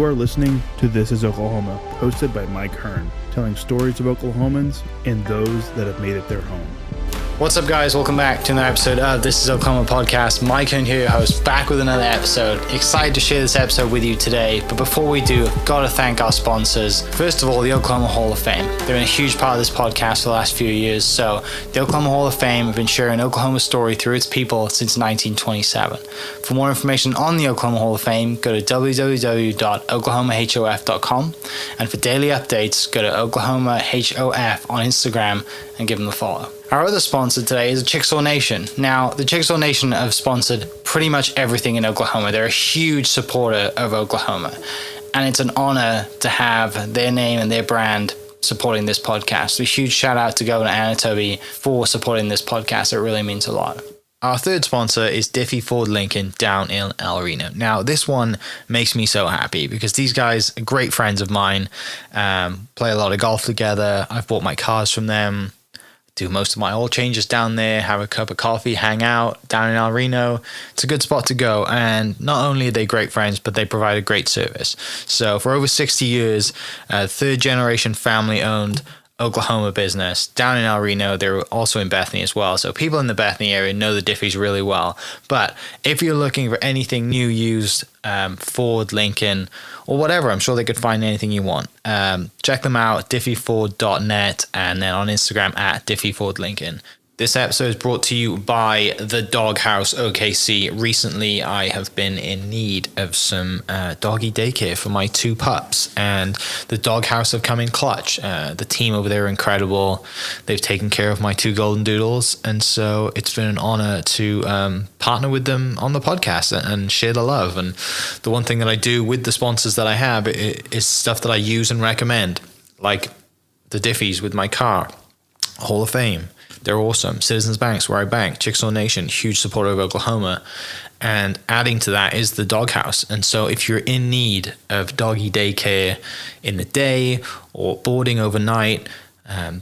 You are listening to This is Oklahoma, hosted by Mike Hearn, telling stories of Oklahomans and those that have made it their home. What's up, guys? Welcome back to another episode of This is Oklahoma podcast. Mike Hearn here, your host, back with another episode. Excited to share this episode with you today, but before we do, I've got to thank our sponsors. First of all, the Oklahoma Hall of Fame. They've been a huge part of this podcast for the last few years. So the Oklahoma Hall of Fame have been sharing Oklahoma's story through its people since 1927. For more information on the Oklahoma Hall of Fame, go to www.oklahomahof.com. And for daily updates, go to oklahomahof on Instagram and give them a follow. Our other sponsor today is Chickasaw Nation. Now, the Chickasaw Nation have sponsored pretty much everything in Oklahoma. They're a huge supporter of Oklahoma, and it's an honor to have their name and their brand supporting this podcast. So a huge shout out to Governor Anatoby for supporting this podcast. It really means a lot. Our third sponsor is Diffie Ford Lincoln down in El Reno. Now, this one makes me so happy because these guys are great friends of mine, play a lot of golf together. I've bought my cars from them, do most of my oil changes down there, have a cup of coffee, hang out down in El Reno. It's a good spot to go. And not only are they great friends, but they provide a great service. So for over 60 years, third generation family owned Oklahoma business down in El Reno. They're also in Bethany as well. So people in the Bethany area know the Diffies really well. But if you're looking for anything new, used, Ford, Lincoln, or whatever, I'm sure they could find anything you want. Check them out, diffieford.net, and then on Instagram at diffiefordlincoln. This episode is brought to you by the Doghouse OKC. Recently, I have been in need of some doggy daycare for my two pups, and the Doghouse have come in clutch. The team over there are incredible. They've taken care of my two golden doodles, and so it's been an honor to partner with them on the podcast and share the love. And the one thing that I do with the sponsors that I have is stuff that I use and recommend, like the Diffies with my car, Hall of Fame. They're awesome. Citizens Banks, where I bank. Chickasaw Nation, huge supporter of Oklahoma. And adding to that is the Doghouse. And so if you're in need of doggy daycare in the day or boarding overnight,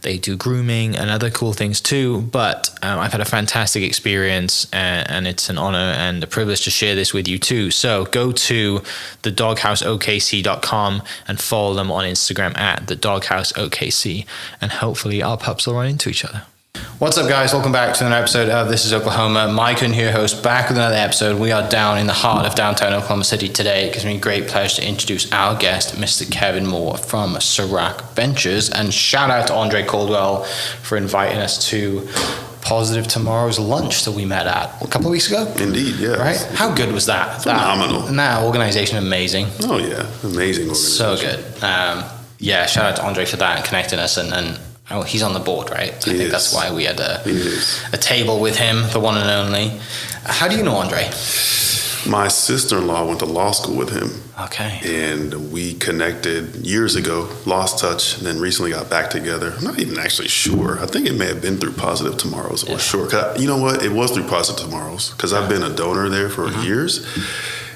they do grooming and other cool things too. But I've had a fantastic experience, and it's an honor and a privilege to share this with you too. So go to thedogHouseOKC.com and follow them on Instagram at thedogHouseOKC. And hopefully our pups will run into each other. What's up, guys? Welcome back to another episode of This is Oklahoma. Mike Hearn here, host, back with another episode. We are down in the heart of downtown Oklahoma City today. It gives me a great pleasure to introduce our guest, Mr. Kevin Moore from Serac Ventures. And shout out to Andre Caldwell for inviting us to Positive Tomorrow's lunch that we met at a couple of weeks ago. Indeed, yeah. Right? How good was that? Phenomenal. That organization, amazing. Oh, yeah. Amazing organization. So good. Yeah, shout out to Andre for that and connecting us. And oh, he's on the board, right? I think that's why we had a table with him, the one and only. How do you know Andre? My sister-in-law went to law school with him. Okay. And we connected years ago, lost touch, and then recently got back together. I'm not even actually sure. I think it may have been through Positive Tomorrows. I'm sure. You know what? It was through Positive Tomorrows because I've been a donor there for years.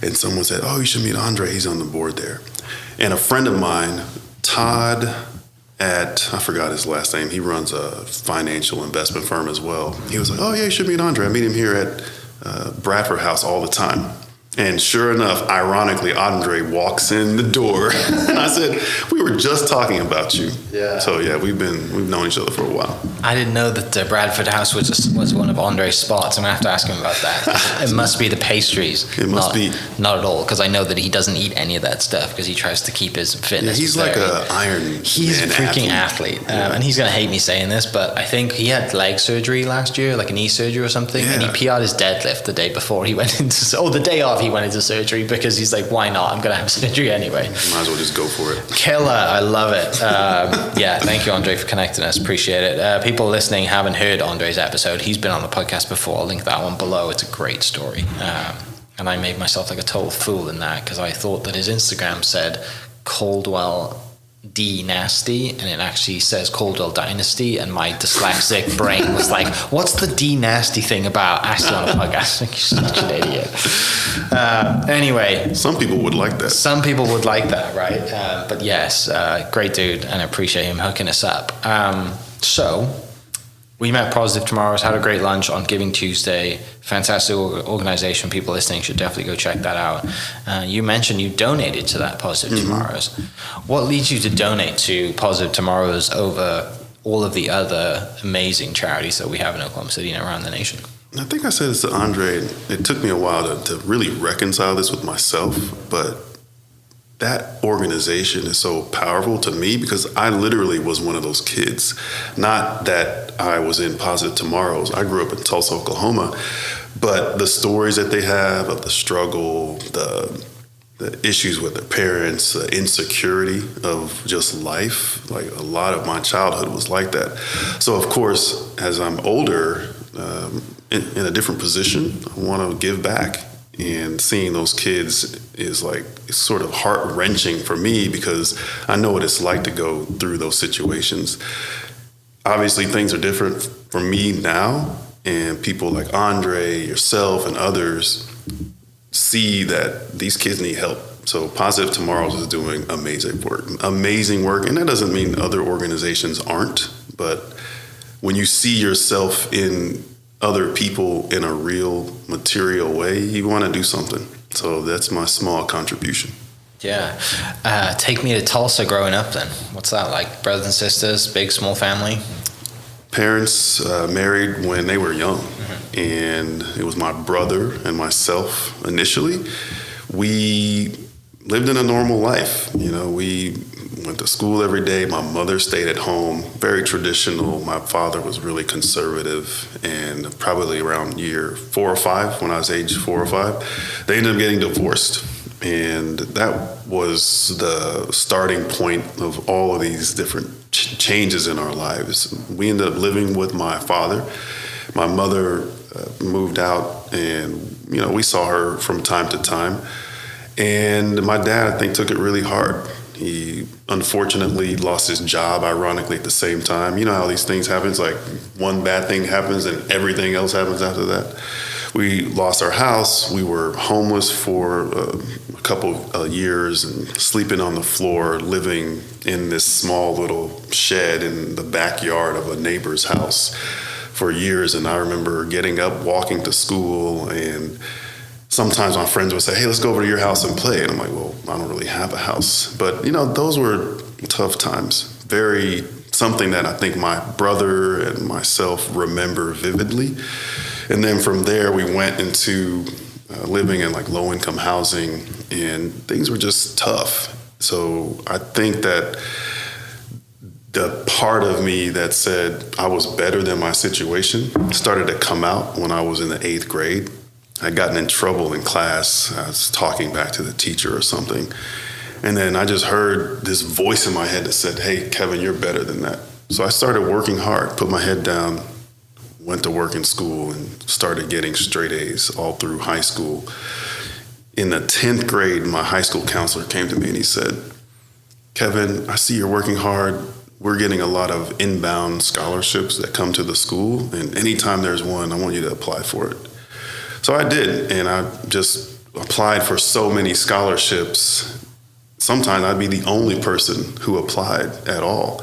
And someone said, oh, you should meet Andre. He's on the board there. And a friend of mine, Todd, I forgot his last name. He runs a financial investment firm as well. He was like, oh, yeah, you should meet Andre. I meet him here at Bradford House all the time. And sure enough, ironically, Andre walks in the door. And I said, we were just talking about you. Yeah. So, yeah, we've known each other for a while. I didn't know that Bradford House was one of Andre's spots. I'm going to have to ask him about that. It must be the pastries. It must be. Not at all, because I know that he doesn't eat any of that stuff because he tries to keep his fitness. Yeah, he's like an Iron Man. He's a freaking athlete. And he's going to hate me saying this, but I think he had leg surgery last year, like a knee surgery or something. Yeah. And he PR'd his deadlift the day before he went the day off he went into surgery because he's like, why not? I'm going to have surgery anyway. Might as well just go for it. Killer. I love it. Yeah, thank you, Andre, for connecting us. Appreciate it. People listening haven't heard Andre's episode. He's been on the podcast before. I'll link that one below. It's a great story. And I made myself like a total fool in that because I thought that his Instagram said Caldwell D Nasty, and it actually says Caldwell Dynasty, and my dyslexic brain was like, what's the D Nasty thing about? Actually on a podcast. Like, you're such an idiot. Anyway. Some people would like that. Some people would like that, right? But yes, great dude, and I appreciate him hooking us up. So We met Positive Tomorrows, had a great lunch on Giving Tuesday. Fantastic organization. People listening should definitely go check that out. You mentioned you donated to that Positive Tomorrows. What leads you to donate to Positive Tomorrows over all of the other amazing charities that we have in Oklahoma City and around the nation? I think I said this to Andre. It took me a while to really reconcile this with myself, but that organization is so powerful to me because I literally was one of those kids. Not that I was in Positive Tomorrows. I grew up in Tulsa, Oklahoma, but the stories that they have of the struggle, the issues with their parents, the insecurity of just life, like a lot of my childhood was like that. So of course, as I'm older, in a different position, I want to give back. And seeing those kids is like, it's sort of heart-wrenching for me because I know what it's like to go through those situations. Obviously, things are different for me now, and people like Andre, yourself, and others see that these kids need help. So Positive Tomorrows is doing amazing work. And that doesn't mean other organizations aren't, but when you see yourself in other people in a real material way, you want to do something. So that's my small contribution. Yeah. Take me to Tulsa growing up then. What's that like? Brothers and sisters, big, small family? Parents married when they were young. And it was my brother and myself initially. We lived in a normal life. We went to school every day. My mother stayed at home, very traditional. My father was really conservative, and probably around year 4 or 5, when I was age 4 or 5, they ended up getting divorced. And that was the starting point of all of these different changes in our lives. We ended up living with my father. My mother moved out, and we saw her from time to time. And my dad, I think, took it really hard. He unfortunately lost his job, ironically, at the same time. You know how these things happen. It's like one bad thing happens and everything else happens after that. We lost our house. We were homeless for a couple of years and sleeping on the floor, living in this small little shed in the backyard of a neighbor's house for years. And I remember getting up, walking to school, and sometimes my friends would say, hey, let's go over to your house and play. And I'm like, well, I don't really have a house. But, those were tough times. Very something that I think my brother and myself remember vividly. And then from there, we went into living in like low-income housing, and things were just tough. So I think that the part of me that said I was better than my situation started to come out when I was in the 8th grade. I'd gotten in trouble in class. I was talking back to the teacher or something. And then I just heard this voice in my head that said, hey, Kevin, you're better than that. So I started working hard, put my head down, went to work in school, and started getting straight A's all through high school. In the 10th grade, my high school counselor came to me and he said, Kevin, I see you're working hard. We're getting a lot of inbound scholarships that come to the school. And anytime there's one, I want you to apply for it. So I did, and I just applied for so many scholarships. Sometimes I'd be the only person who applied at all.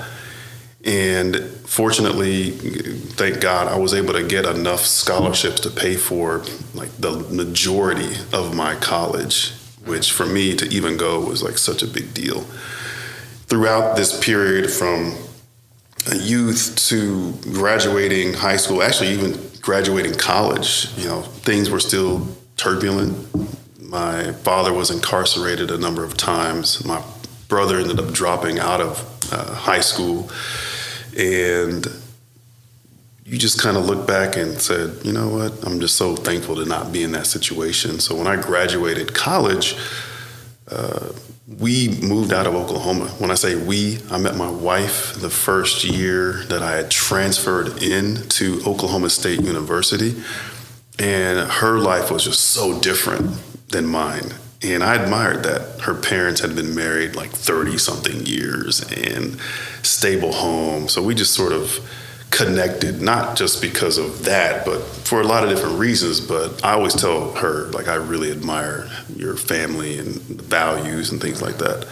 And fortunately, thank God, I was able to get enough scholarships to pay for like the majority of my college, which for me to even go was like such a big deal. Throughout this period from youth to graduating high school, actually even graduating college, things were still turbulent. My father was incarcerated a number of times. My brother ended up dropping out of high school. And you just kind of look back and said, you know what, I'm just so thankful to not be in that situation. So when I graduated college, we moved out of Oklahoma. When I say we, I met my wife the first year that I had transferred into Oklahoma State University. And her life was just so different than mine. And I admired that. Her parents had been married like 30-something years and stable home. So we just sort of connected, not just because of that, but for a lot of different reasons. But I always tell her, like, I really admire your family and the values and things like that.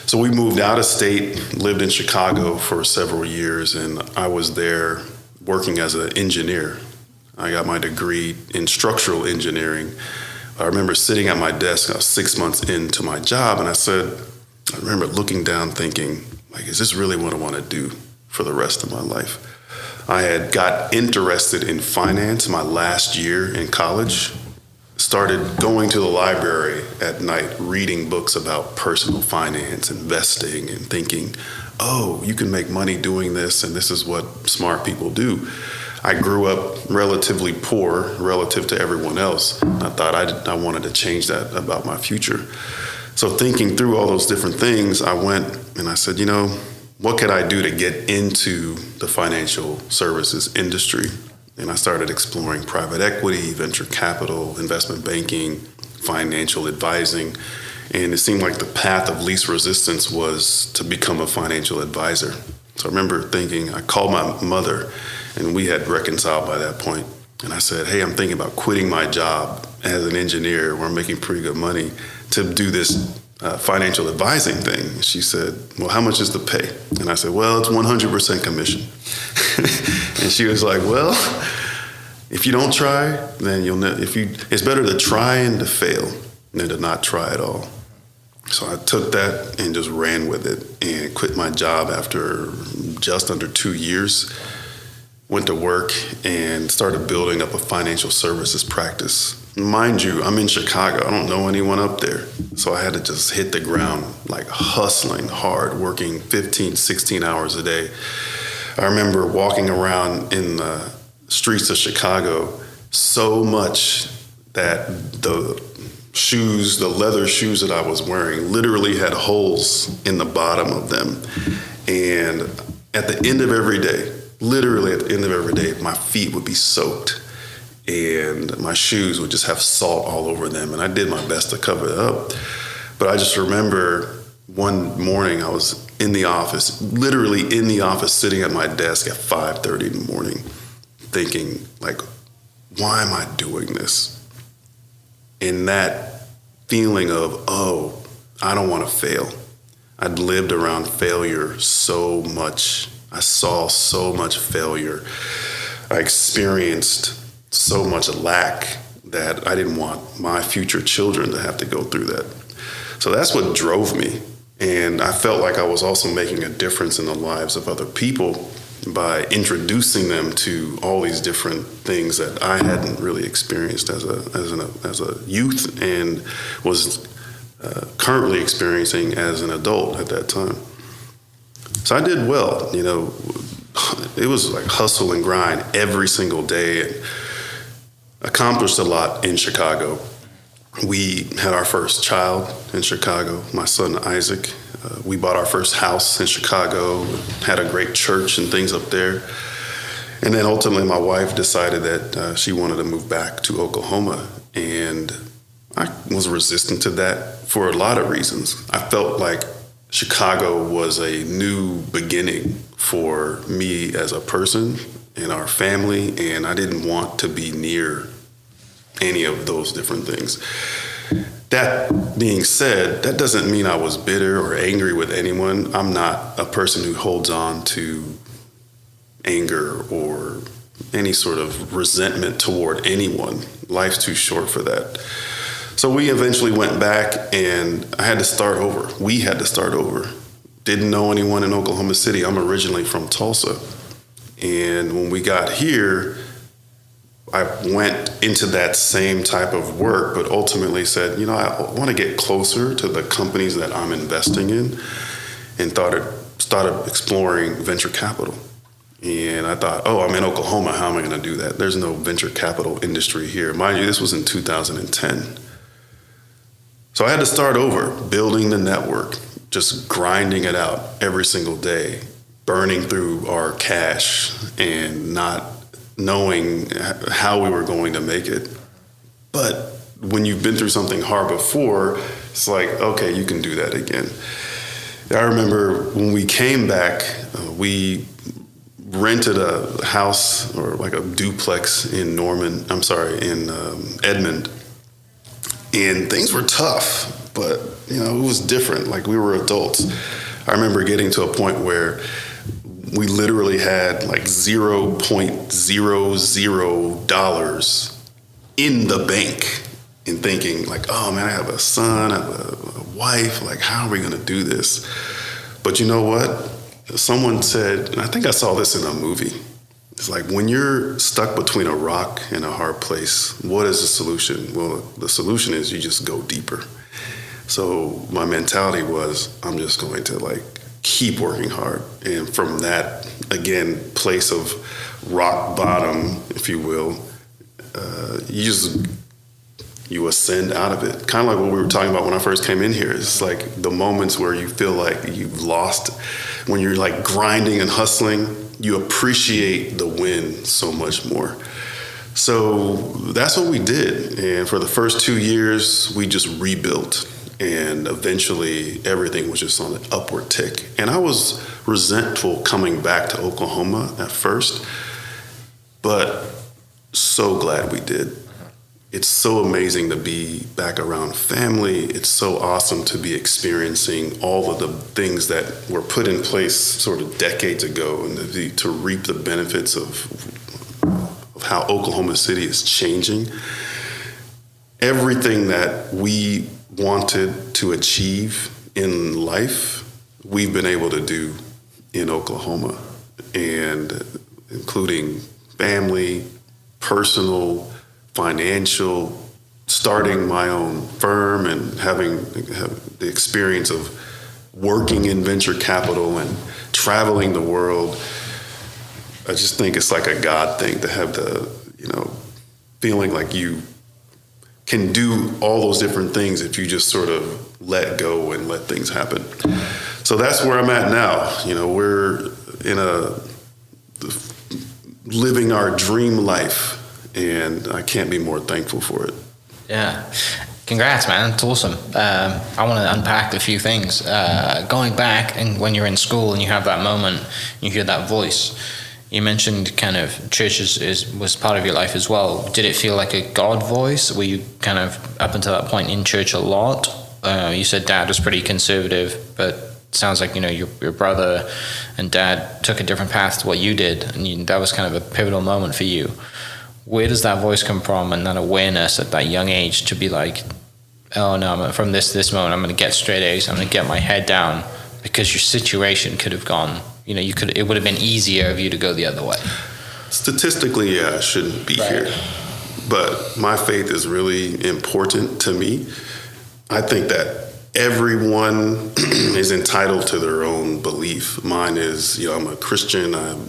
So we moved out of state, lived in Chicago for several years, and I was there working as an engineer. I got my degree in structural engineering. I remember sitting at my desk, I was 6 months into my job, and I remember looking down thinking, like, is this really what I want to do for the rest of my life? I had got interested in finance my last year in college, started going to the library at night, reading books about personal finance, investing, and thinking, oh, you can make money doing this, and this is what smart people do. I grew up relatively poor relative to everyone else. I thought I wanted to change that about my future. So thinking through all those different things, I went and I said, what could I do to get into the financial services industry? And I started exploring private equity, venture capital, investment banking, financial advising. And it seemed like the path of least resistance was to become a financial advisor. So I remember thinking, I called my mother, and we had reconciled by that point. And I said, hey, I'm thinking about quitting my job as an engineer where I'm making pretty good money to do this financial advising thing. She said, well, how much is the pay? And I said, well, it's 100% commission. And she was like, well, if you don't try, then it's better to try and to fail than to not try at all. So I took that and just ran with it and quit my job after just under 2 years. Went to work and started building up a financial services practice. Mind you, I'm in Chicago. I don't know anyone up there. So I had to just hit the ground, like hustling hard, working 15, 16 hours a day. I remember walking around in the streets of Chicago so much that the leather shoes that I was wearing literally had holes in the bottom of them. And at the end of every day, literally at the end of every day, my feet would be soaked and my shoes would just have salt all over them. And I did my best to cover it up. But I just remember one morning I was in the office, literally in the office, sitting at my desk at 5:30 in the morning, thinking, like, why am I doing this? And that feeling of, oh, I don't want to fail. I'd lived around failure so much. I saw so much failure. I experienced so much lack that I didn't want my future children to have to go through that. So that's what drove me. And I felt like I was also making a difference in the lives of other people by introducing them to all these different things that I hadn't really experienced as a youth and was currently experiencing as an adult at that time. So I did well, it was like hustle and grind every single day, and accomplished a lot in Chicago. We had our first child in Chicago, my son Isaac. We bought our first house in Chicago, had a great church and things up there. And then ultimately my wife decided that she wanted to move back to Oklahoma. And I was resistant to that for a lot of reasons. I felt like Chicago was a new beginning for me as a person and our family, and I didn't want to be near any of those different things. That being said, that doesn't mean I was bitter or angry with anyone. I'm not a person who holds on to anger or any sort of resentment toward anyone. Life's too short for that. So we eventually went back, and I had to start over. We had to start over. Didn't know anyone in Oklahoma City. I'm originally from Tulsa. And when we got here, I went into that same type of work, but ultimately said, I want to get closer to the companies that I'm investing in, and started exploring venture capital. And I thought, I'm in Oklahoma. How am I going to do that? There's no venture capital industry here. Mind you, this was in 2010. So I had to start over, building the network, just grinding it out every single day, burning through our cash and not knowing how we were going to make it. But when you've been through something hard before, it's like, okay, you can do that again. I remember when we came back, we rented a house or like a duplex in Edmond. And things were tough, but it was different. Like, we were adults. I remember getting to a point where we literally had like $0.00 in the bank, and thinking like, oh man, I have a son, I have a wife, like how are we gonna do this? But you know what? Someone said, and I think I saw this in a movie, it's like when you're stuck between a rock and a hard place, what is the solution? Well, the solution is you just go deeper. So my mentality was, I'm just going to like keep working hard. And from that, again, place of rock bottom, if you will, you ascend out of it. Kind of like what we were talking about when I first came in here. It's like the moments where you feel like you've lost, when you're like grinding and hustling, you appreciate the win so much more. So that's what we did. And for the first 2 years, we just rebuilt. And eventually everything was just on an upward tick. And I was resentful coming back to Oklahoma at first, but so glad we did. It's so amazing to be back around family. It's so awesome to be experiencing all of the things that were put in place sort of decades ago, and to reap the benefits of how Oklahoma City is changing. Everything that we wanted to achieve in life, we've been able to do in Oklahoma, and including family, personal, financial, starting my own firm and having the experience of working in venture capital and traveling the world. I just think it's like a God thing to have the, feeling like you can do all those different things if you just sort of let go and let things happen. So that's where I'm at now. We're living our dream life, and I can't be more thankful for it. Yeah. Congrats, man. It's awesome. I want to unpack a few things. Going back, and when you're in school and you have that moment, you hear that voice. You mentioned kind of church was part of your life as well. Did it feel like a God voice? Were you kind of, up until that point, in church a lot? You said dad was pretty conservative, but it sounds like, your brother and dad took a different path to what you did, and that was kind of a pivotal moment for you. Where does that voice come from, and that awareness at that young age to be like, oh no, from this moment, I'm going to get straight A's, I'm going to get my head down, because your situation could have gone, it would have been easier of you to go the other way. Statistically, I shouldn't be here, but my faith is really important to me. I think that everyone is entitled to their own belief. Mine is, I'm a Christian, I'm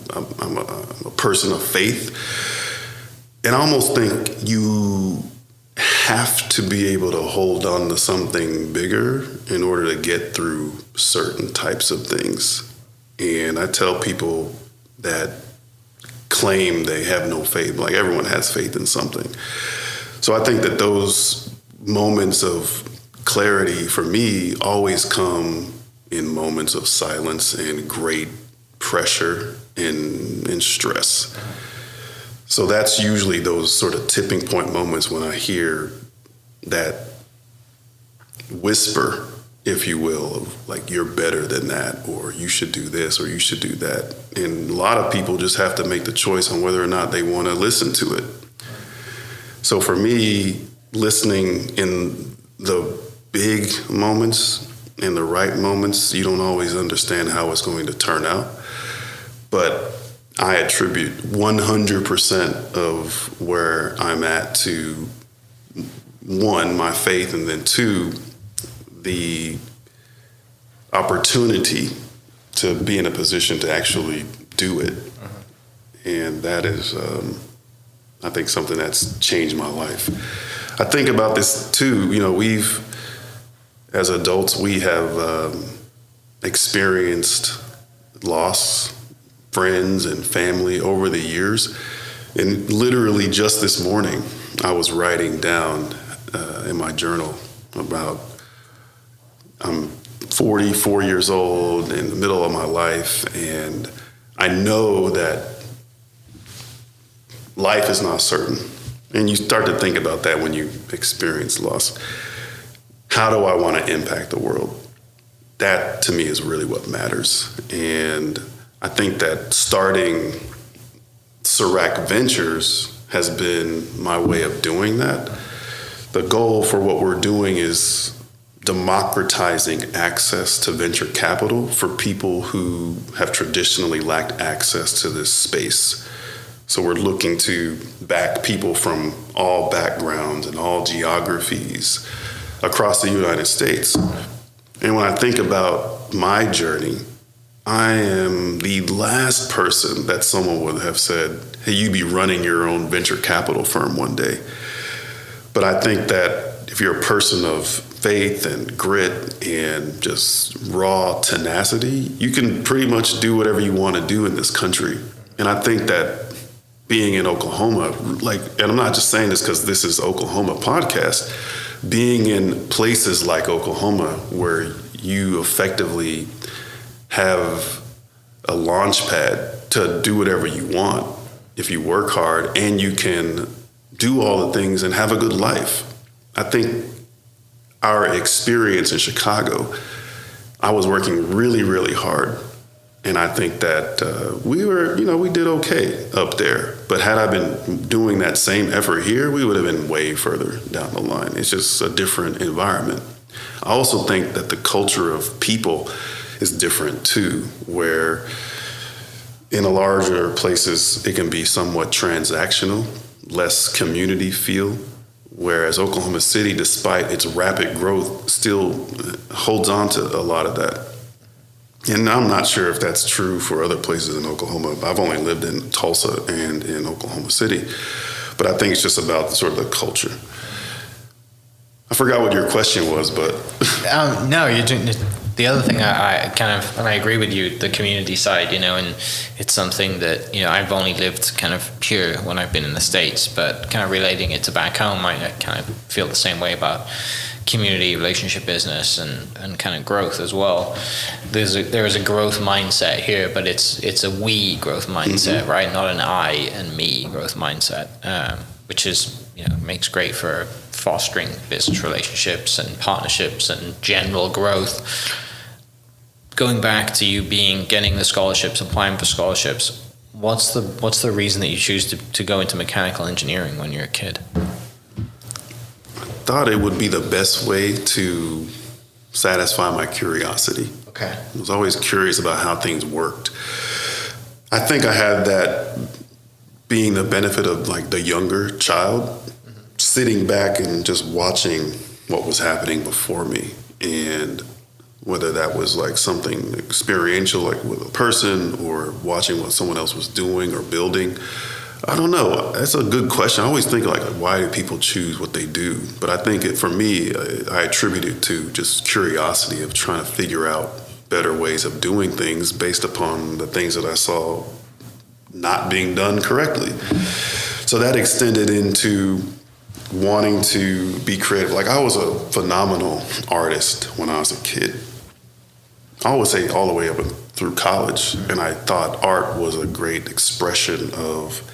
a person of faith. And I almost think you have to be able to hold on to something bigger in order to get through certain types of things. And I tell people that claim they have no faith, like everyone has faith in something. So I think that those moments of clarity for me always come in moments of silence and great pressure and stress. So that's usually those sort of tipping point moments when I hear that whisper, if you will, of like, you're better than that, or you should do this, or you should do that. And a lot of people just have to make the choice on whether or not they want to listen to it. So for me, listening in the big moments, in the right moments, you don't always understand how it's going to turn out. But I attribute 100% of where I'm at to, one, my faith, and then two, the opportunity to be in a position to actually do it. And that is, I think, something that's changed my life. I think about this too, as adults, we have experienced loss, friends and family over the years. And literally just this morning, I was writing down in my journal about, I'm 44 years old, in the middle of my life, and I know that life is not certain. And you start to think about that when you experience loss. How do I want to impact the world? That, to me, is really what matters. And I think that starting Serac Ventures has been my way of doing that. The goal for what we're doing is democratizing access to venture capital for people who have traditionally lacked access to this space. So we're looking to back people from all backgrounds and all geographies across the United States. And when I think about my journey, I am the last person that someone would have said, hey, you'd be running your own venture capital firm one day. But I think that if you're a person of faith and grit and just raw tenacity, you can pretty much do whatever you want to do in this country. And I think that being in Oklahoma, and I'm not just saying this because this is Oklahoma podcast, being in places like Oklahoma where you effectively have a launch pad to do whatever you want if you work hard, and you can do all the things and have a good life. I think our experience in Chicago, I was working really, really hard. And I think that we did okay up there. But had I been doing that same effort here, we would have been way further down the line. It's just a different environment. I also think that the culture of people is different too, where in the larger places, it can be somewhat transactional, less community feel, whereas Oklahoma City, despite its rapid growth, still holds on to a lot of that. And I'm not sure if that's true for other places in Oklahoma. I've only lived in Tulsa and in Oklahoma City, but I think it's just about sort of the culture. I forgot what your question was, but no, you're doing the other thing. I kind of, and I agree with you, the community side, and it's something that I've only lived kind of here when I've been in the States, but kind of relating it to back home, I kind of feel the same way about community, relationship, business, and kind of growth as well. There is a growth mindset here, but it's a we growth mindset, right? Not an I and me growth mindset, which is makes great for fostering business relationships and partnerships and general growth. Going back to you getting the scholarships, applying for scholarships, what's the reason that you choose to go into mechanical engineering when you're a kid? Thought it would be the best way to satisfy my curiosity. Okay. I was always curious about how things worked. I think I had that being the benefit of like the younger child, sitting back and just watching what was happening before me, and whether that was like something experiential, like with a person, or watching what someone else was doing or building. I don't know. That's a good question. I always think like, why do people choose what they do? But I think for me, I attribute it to just curiosity of trying to figure out better ways of doing things based upon the things that I saw not being done correctly. So that extended into wanting to be creative. Like I was a phenomenal artist when I was a kid. I would say all the way up through college. And I thought art was a great expression of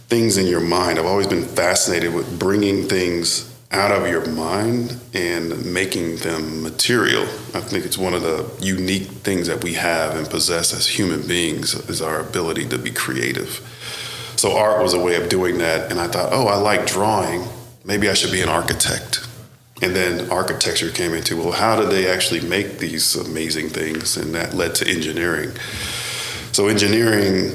things in your mind. I've always been fascinated with bringing things out of your mind and making them material. I think it's one of the unique things that we have and possess as human beings is our ability to be creative. So art was a way of doing that. And I thought, I like drawing. Maybe I should be an architect. And then architecture came into, well, how do they actually make these amazing things? And that led to engineering. So engineering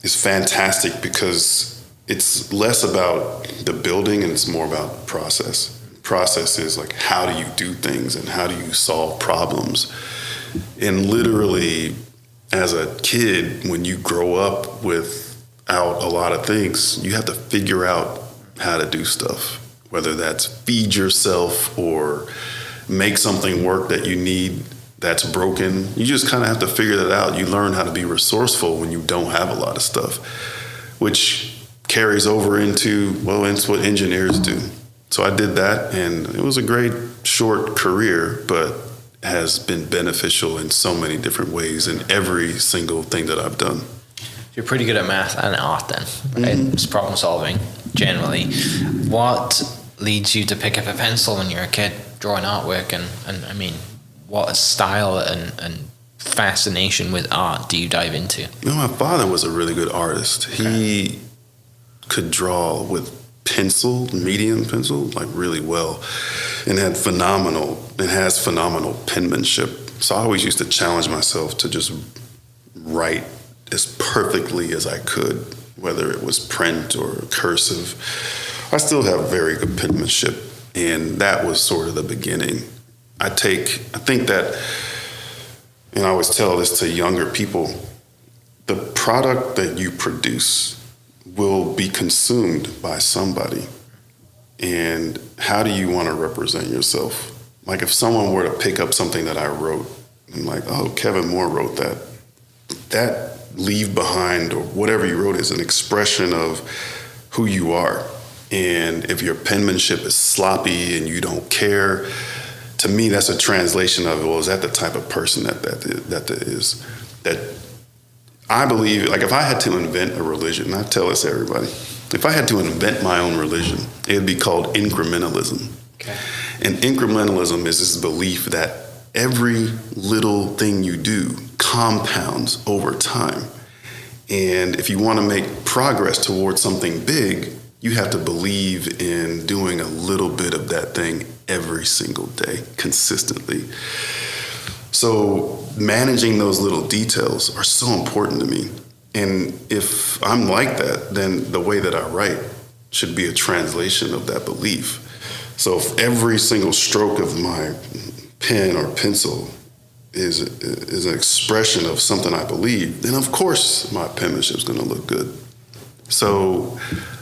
is fantastic because it's less about the building and it's more about process. Process is like, how do you do things and how do you solve problems? And literally, as a kid, when you grow up without a lot of things, you have to figure out how to do stuff, whether that's feed yourself or make something work that you need that's broken. You just kind of have to figure that out. You learn how to be resourceful when you don't have a lot of stuff, which carries over into, it's what engineers do. So I did that, and it was a great short career, but has been beneficial in so many different ways in every single thing that I've done. You're pretty good at math and art then, right? It's problem solving, generally. What leads you to pick up a pencil when you're a kid drawing artwork, and I mean, what style and fascination with art do you dive into? You know, my father was a really good artist. He could draw with medium pencil, like really well, and has phenomenal penmanship. So I always used to challenge myself to just write as perfectly as I could, whether it was print or cursive. I still have very good penmanship, and that was sort of the beginning. I think that, and I always tell this to younger people, the product that you produce will be consumed by somebody. And how do you want to represent yourself? Like if someone were to pick up something that I wrote and like, oh, Kevin Moore wrote that leave behind or whatever you wrote is an expression of who you are. And if your penmanship is sloppy and you don't care, to me, that's a translation of, well, is that the type of person that is? That I believe, like if I had to invent a religion, I tell this to everybody, if I had to invent my own religion, it would be called incrementalism. Okay. And incrementalism is this belief that every little thing you do compounds over time. And if you want to make progress towards something big, you have to believe in doing a little bit of that thing every single day, consistently. So managing those little details are so important to me. And if I'm like that, then the way that I write should be a translation of that belief. So if every single stroke of my pen or pencil is an expression of something I believe, then of course my penmanship is going to look good. So,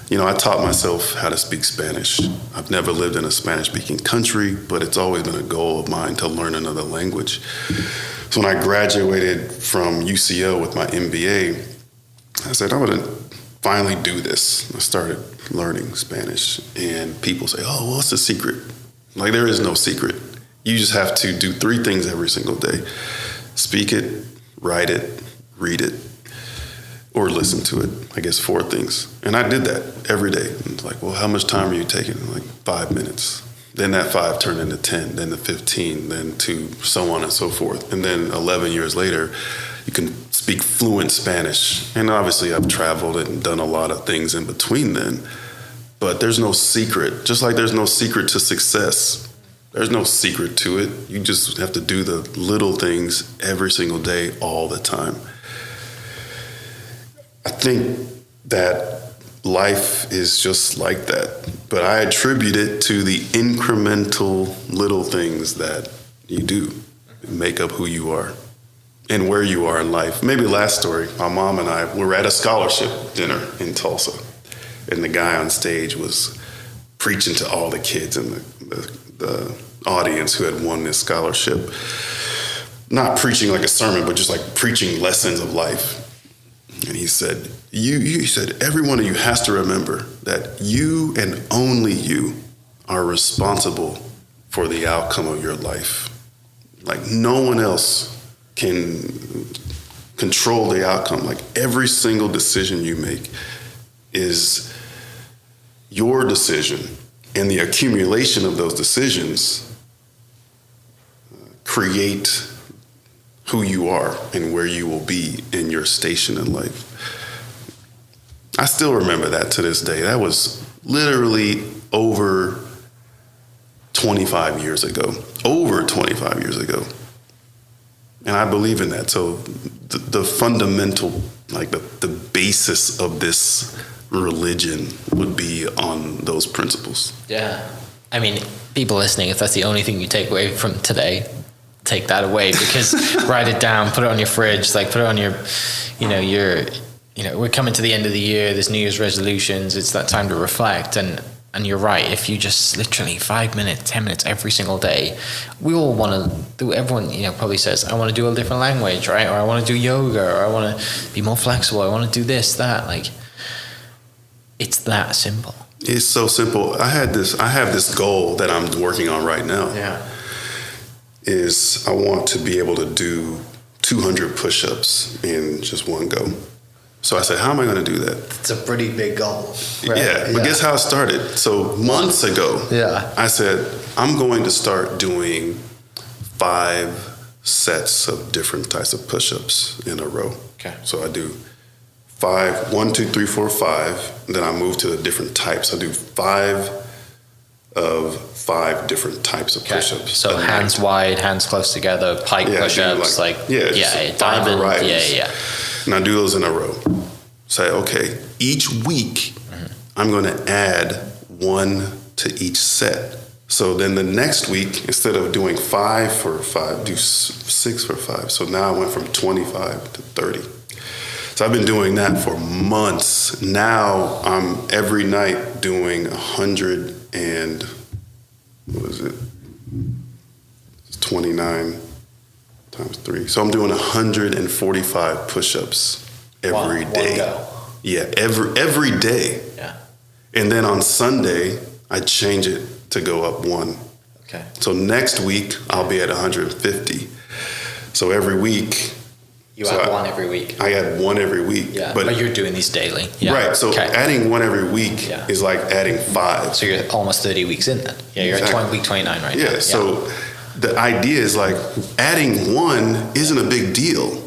you know, I taught myself how to speak Spanish. I've never lived in a Spanish-speaking country, but it's always been a goal of mine to learn another language. So when I graduated from UCL with my MBA, I said, I'm going to finally do this. I started learning Spanish, and people say, oh, well, what's the secret? Like, there is no secret. You just have to do 3 things every single day. Speak it, write it, read it, or listen to it. I guess 4 things. And I did that every day. And it's like, well, how much time are you taking? Like 5 minutes. Then that 5 turned into 10, then to 15, then to so on and so forth. And then 11 years later, you can speak fluent Spanish. And obviously I've traveled and done a lot of things in between then. But there's no secret. Just like there's no secret to success. There's no secret to it. You just have to do the little things every single day, all the time. I think that life is just like that. But I attribute it to the incremental little things that you do make up who you are and where you are in life. Maybe last story, my mom and I were at a scholarship dinner in Tulsa, and the guy on stage was preaching to all the kids in the audience who had won this scholarship. Not preaching like a sermon, but just like preaching lessons of life. And he said, he said, every one of you has to remember that you and only you are responsible for the outcome of your life. Like no one else can control the outcome. Like every single decision you make is your decision, and the accumulation of those decisions create who you are and where you will be in your station in life. I still remember that to this day. That was literally over 25 years ago. Over 25 years ago. And I believe in that. So the fundamental, like the basis of this religion would be on those principles. Yeah. I mean, people listening, if that's the only thing you take away from today, take that away, because write it down, put it on your fridge, like put it on your, we're coming to the end of the year, there's New Year's resolutions, it's that time to reflect. And you're right, if you just literally 5 minutes, 10 minutes every single day, we all want to do, everyone, probably says, I want to do a different language, right? Or I want to do yoga, or I want to be more flexible, I want to do this, that, like, it's that simple. It's so simple. I have this goal that I'm working on right now. Yeah. Is I want to be able to do 200 push-ups in just one go. So I said, how am I going to do that? It's a pretty big goal. Right? Yeah, but guess how it started? So months ago, I said, I'm going to start doing 5 sets of different types of push-ups in a row. Okay. So I do 5, 1, 2, 3, 4, 5. Then I move to the different types. I do 5 of 5 different types of push-ups. So hands wide, hands close together, pike push-ups, diamond, varieties. And I do those in a row. Say, okay, each week I'm going to add 1 to each set. So then the next week, instead of doing 5 for 5, do 6 for 5. So now I went from 25 to 30. So I've been doing that for months. Now I'm every night doing 100 and, what is it? It's 29 times 3. So I'm doing 145 push-ups every day. One go. Yeah, every day. Yeah. And then on Sunday, I change it to go up 1. Okay. So next week, I'll be at 150. So every week. You add 1 every week. I add 1 every week. Yeah, but you're doing these daily. Yeah. Right, so adding 1 every week is like adding 5. So you're almost 30 weeks in then. Yeah, you're at week 29 right now. Yeah, so the idea is like adding 1 isn't a big deal.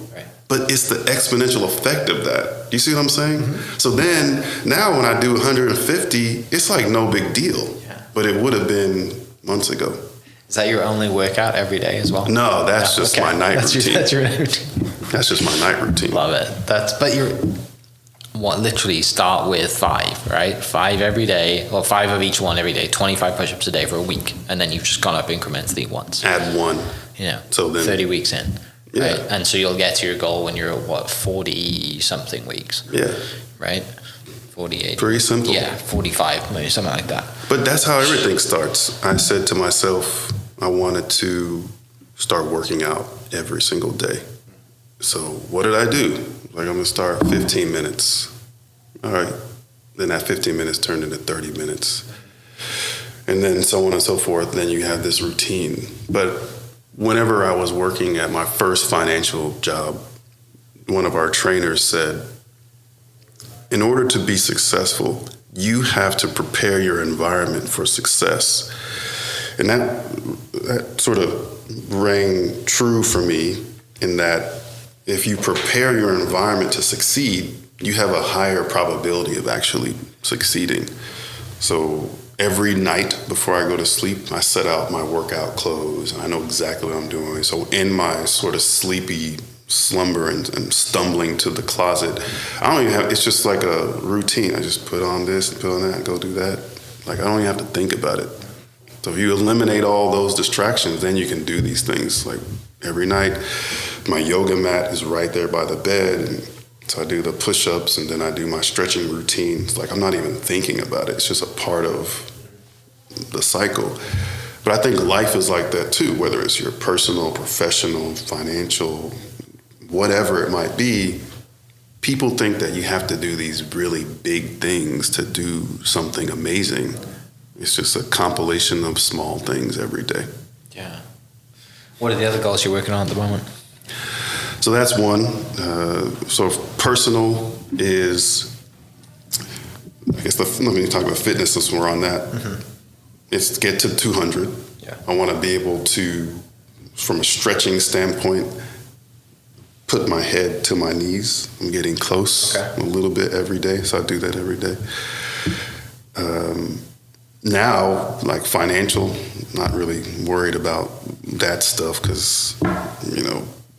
But it's the exponential effect of that. You see what I'm saying? Mm-hmm. So then, now when I do 150, it's like no big deal. Yeah. But it would have been months ago. Is that your only workout every day as well? No, that's just my night routine. That's your night routine. That's just my night routine. Love it. But you're literally start with 5, right? 5 every day, or 5 of each one every day, 25 push-ups a day for a week, and then you've just gone up incrementally once. Add 1. So then 30 weeks in. Yeah. Right? And so you'll get to your goal when you're at 40 something weeks. Yeah. Right? 48. Pretty simple. Yeah, 45, maybe something like that. But that's how everything starts. I said to myself, I wanted to start working out every single day. So what did I do? Like, I'm going to start 15 minutes. All right. Then that 15 minutes turned into 30 minutes. And then so on and so forth. Then you have this routine. But whenever I was working at my first financial job, one of our trainers said, in order to be successful, you have to prepare your environment for success. And that sort of rang true for me, in that if you prepare your environment to succeed, you have a higher probability of actually succeeding. So every night before I go to sleep, I set out my workout clothes, and I know exactly what I'm doing. So in my sort of sleepy slumber and stumbling to the closet, I don't even have, it's just like a routine. I just put on this and put on that and go do that. Like, I don't even have to think about it. So if you eliminate all those distractions, then you can do these things. Like every night, my yoga mat is right there by the bed, and so I do the push-ups, and then I do my stretching routines. Like, I'm not even thinking about it. It's just a part of the cycle. But I think life is like that too, whether it's your personal, professional, financial, whatever it might be. People think that you have to do these really big things to do something amazing. It's just a compilation of small things every day. Yeah. What are the other goals you're working on at the moment? So that's one. So personal is, I guess, let me talk about fitness since we're on that. Mm-hmm. It's get to 200. Yeah. I want to be able to, from a stretching standpoint, put my head to my knees. I'm getting close a little bit every day, so I do that every day. Now, like financial, not really worried about that stuff because,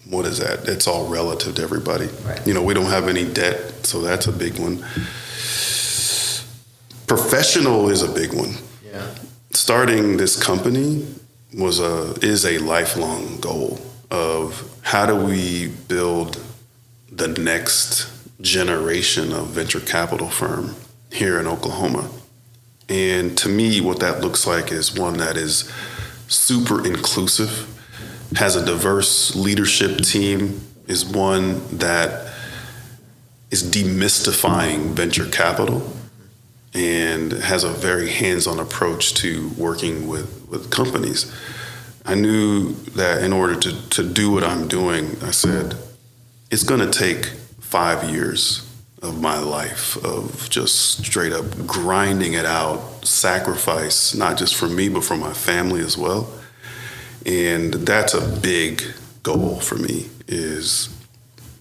what is that? It's all relative to everybody. Right. We don't have any debt, so that's a big one. Professional is a big one. Yeah. Starting this company is a lifelong goal of how do we build the next generation of venture capital firm here in Oklahoma. And to me, what that looks like is one that is super inclusive, has a diverse leadership team, is one that is demystifying venture capital and has a very hands-on approach to working with companies. I knew that in order to do what I'm doing, I said, it's going to take 5 years of my life of just straight up grinding it out, sacrifice, not just for me, but for my family as well. And that's a big goal for me is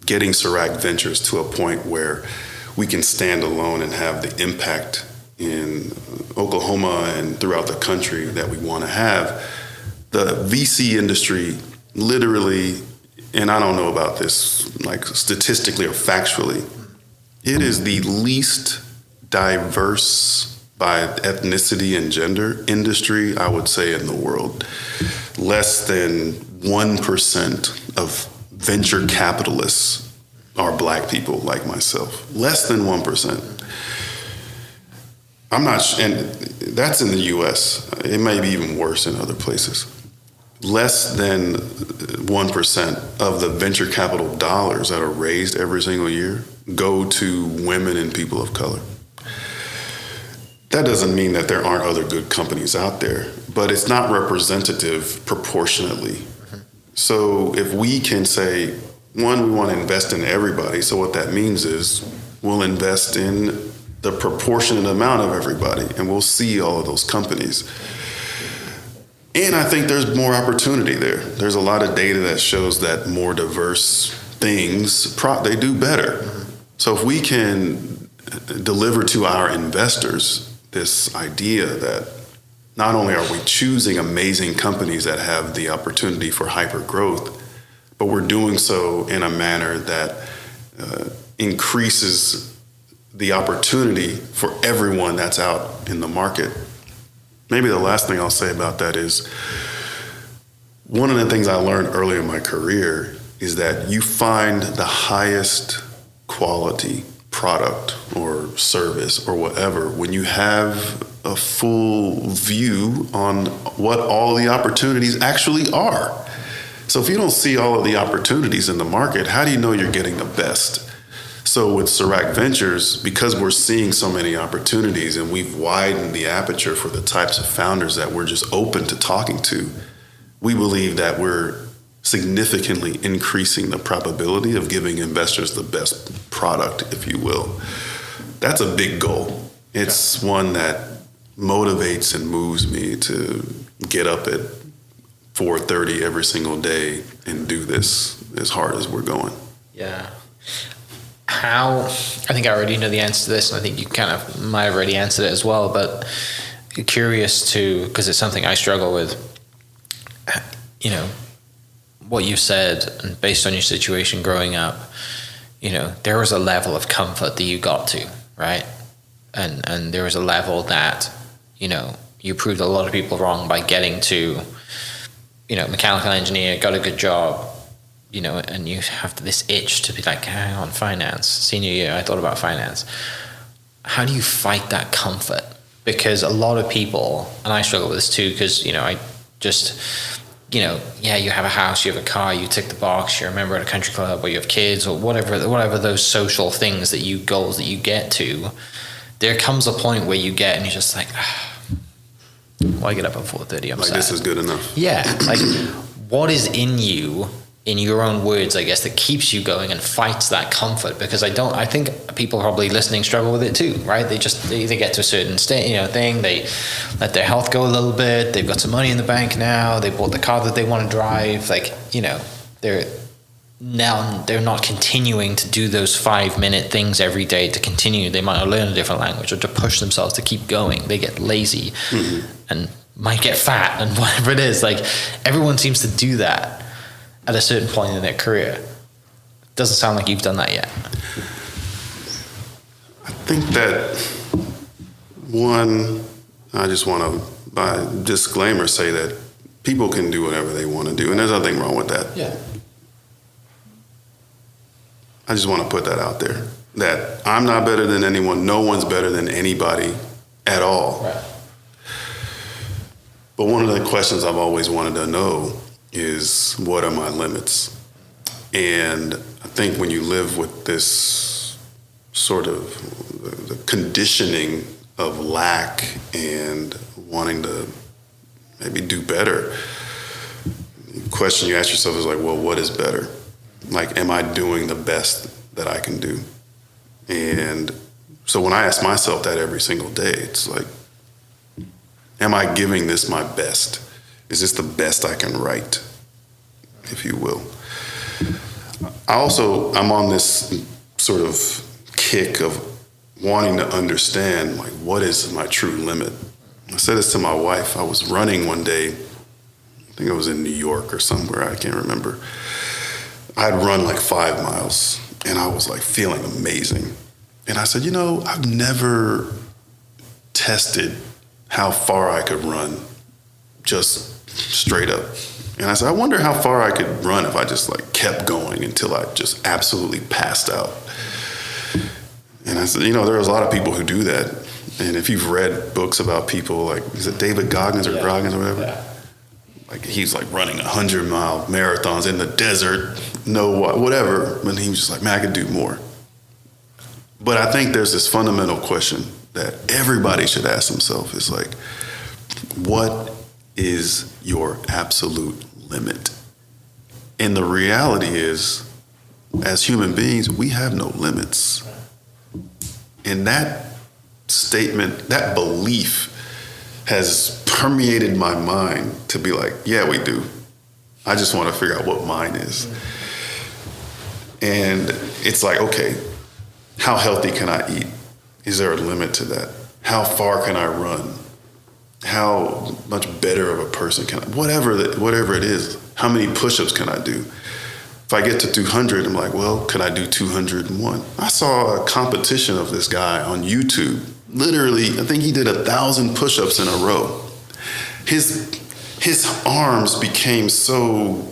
getting Serac Ventures to a point where we can stand alone and have the impact in Oklahoma and throughout the country that we want to have. The VC industry literally, and I don't know about this like statistically or factually, it is the least diverse by ethnicity and gender industry, I would say, in the world. Less than 1% of venture capitalists are black people like myself. Less than 1%. I'm not, and that's in the US. It may be even worse in other places. Less than 1% of the venture capital dollars that are raised every single year go to women and people of color. That doesn't mean that there aren't other good companies out there, but it's not representative proportionately. So if we can say, one, we want to invest in everybody, so what that means is we'll invest in the proportionate amount of everybody, and we'll see all of those companies. And I think there's more opportunity there. There's a lot of data that shows that more diverse things, they do better. So if we can deliver to our investors this idea that not only are we choosing amazing companies that have the opportunity for hyper growth, but we're doing so in a manner that increases the opportunity for everyone that's out in the market. Maybe the last thing I'll say about that is one of the things I learned early in my career is that you find the highest quality product or service or whatever when you have a full view on what all the opportunities actually are. So if you don't see all of the opportunities in the market, how do you know you're getting the best? So with Serac Ventures, because we're seeing so many opportunities and we've widened the aperture for the types of founders that we're just open to talking to, we believe that we're significantly increasing the probability of giving investors the best product, if you will. That's a big goal. It's one that motivates and moves me to get up at 4:30 every single day and do this as hard as we're going. Yeah. I think I already know the answer to this, and I think you kind of might have already answered it as well, but curious to, because it's something I struggle with, you know, what you said, and based on your situation growing up, you know, there was a level of comfort that you got to, right? And there was a level that, you know, you proved a lot of people wrong by getting to, you know, mechanical engineer, got a good job, you know, and you have this itch to be like, hang on, finance. Senior year, I thought about finance. How do you fight that comfort? Because a lot of people, and I struggle with this too, because, you know, I just, you know, yeah, you have a house, you have a car, you tick the box, you're a member at a country club, or you have kids, or whatever those social things that you, goals that you get to, there comes a point where you get, and you're just like, why get up at 4:30? I'm like, sad. This is good enough. Yeah, like, what is in you, in your own words, I guess, that keeps you going and fights that comfort? Because I think people probably listening struggle with it too, right? They get to a certain state, you know, thing, they let their health go a little bit, they've got some money in the bank now, they bought the car that they want to drive, like, you know, they're not continuing to do those 5-minute things every day to continue. They might learn a different language or to push themselves to keep going. They get lazy and might get fat and whatever it is. Like, everyone seems to do that at a certain point in their career. Doesn't sound like you've done that yet. I think that, one, I just want to, by disclaimer, say that people can do whatever they want to do, and there's nothing wrong with that. Yeah. I just want to put that out there, that I'm not better than anyone. No one's better than anybody at all. Right. But one of the questions I've always wanted to know is, what are my limits? And I think when you live with this sort of the conditioning of lack and wanting to maybe do better, the question you ask yourself is like, well, what is better? Like, am I doing the best that I can do? And so when I ask myself that every single day, it's like, am I giving this my best? Is this the best I can write? if you will. I'm on this sort of kick of wanting to understand, like, what is my true limit? I said this to my wife. I was running one day, I think it was in New York or somewhere, I can't remember. I'd run like 5 miles, and I was like feeling amazing. And I said, I've never tested how far I could run just straight up. And I said, I wonder how far I could run if I just like kept going until I just absolutely passed out. And I said, there was a lot of people who do that. And if you've read books about people like, is it David Goggins or Goggins or whatever? Yeah. Like he's like running 100-mile marathons in the desert, whatever. And he was just like, man, I could do more. But I think there's this fundamental question that everybody should ask themselves is like, what is your absolute limit? And the reality is, as human beings, we have no limits. And that statement, that belief has permeated my mind to be like, yeah, we do. I just want to figure out what mine is. And it's like, okay, how healthy can I eat? Is there a limit to that? How far can I run? How much better of a person can I, whatever it is, how many push-ups can I do? If I get to 200, I'm like, well, can I do 201? I saw a competition of this guy on YouTube. Literally, I think he did 1,000 push-ups in a row. His arms became so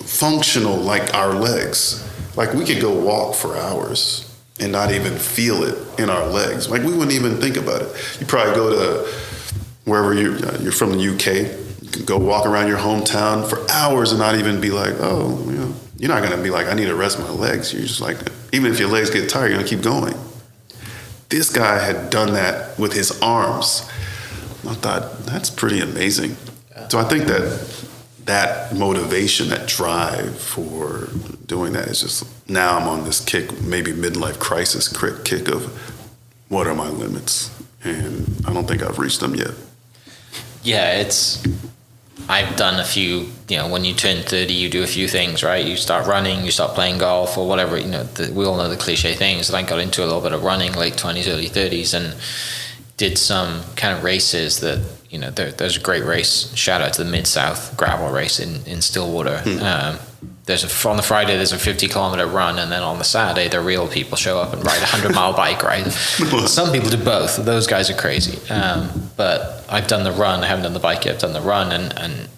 functional like our legs. Like we could go walk for hours and not even feel it in our legs. Like we wouldn't even think about it. You probably go to wherever you're from the UK, you can go walk around your hometown for hours and not even be like, you're not gonna be like, I need to rest my legs. You're just like, even if your legs get tired, you're gonna keep going. This guy had done that with his arms. I thought, that's pretty amazing. Yeah. So I think that motivation, that drive for doing that is just, now I'm on this kick, maybe midlife crisis kick of what are my limits? And I don't think I've reached them yet. Yeah, I've done a few, when you turn 30, you do a few things, right? You start running, you start playing golf or whatever, we all know the cliche things. And I got into a little bit of running, late 20s, early 30s, and did some kind of races that, there's a great race. Shout out to the Mid-South gravel race in Stillwater. On the Friday, there's a 50-kilometer run, and then on the Saturday, the real people show up and ride a 100-mile bike, right? Some people do both. Those guys are crazy. But I've done the run. I haven't done the bike yet. I've done the run, and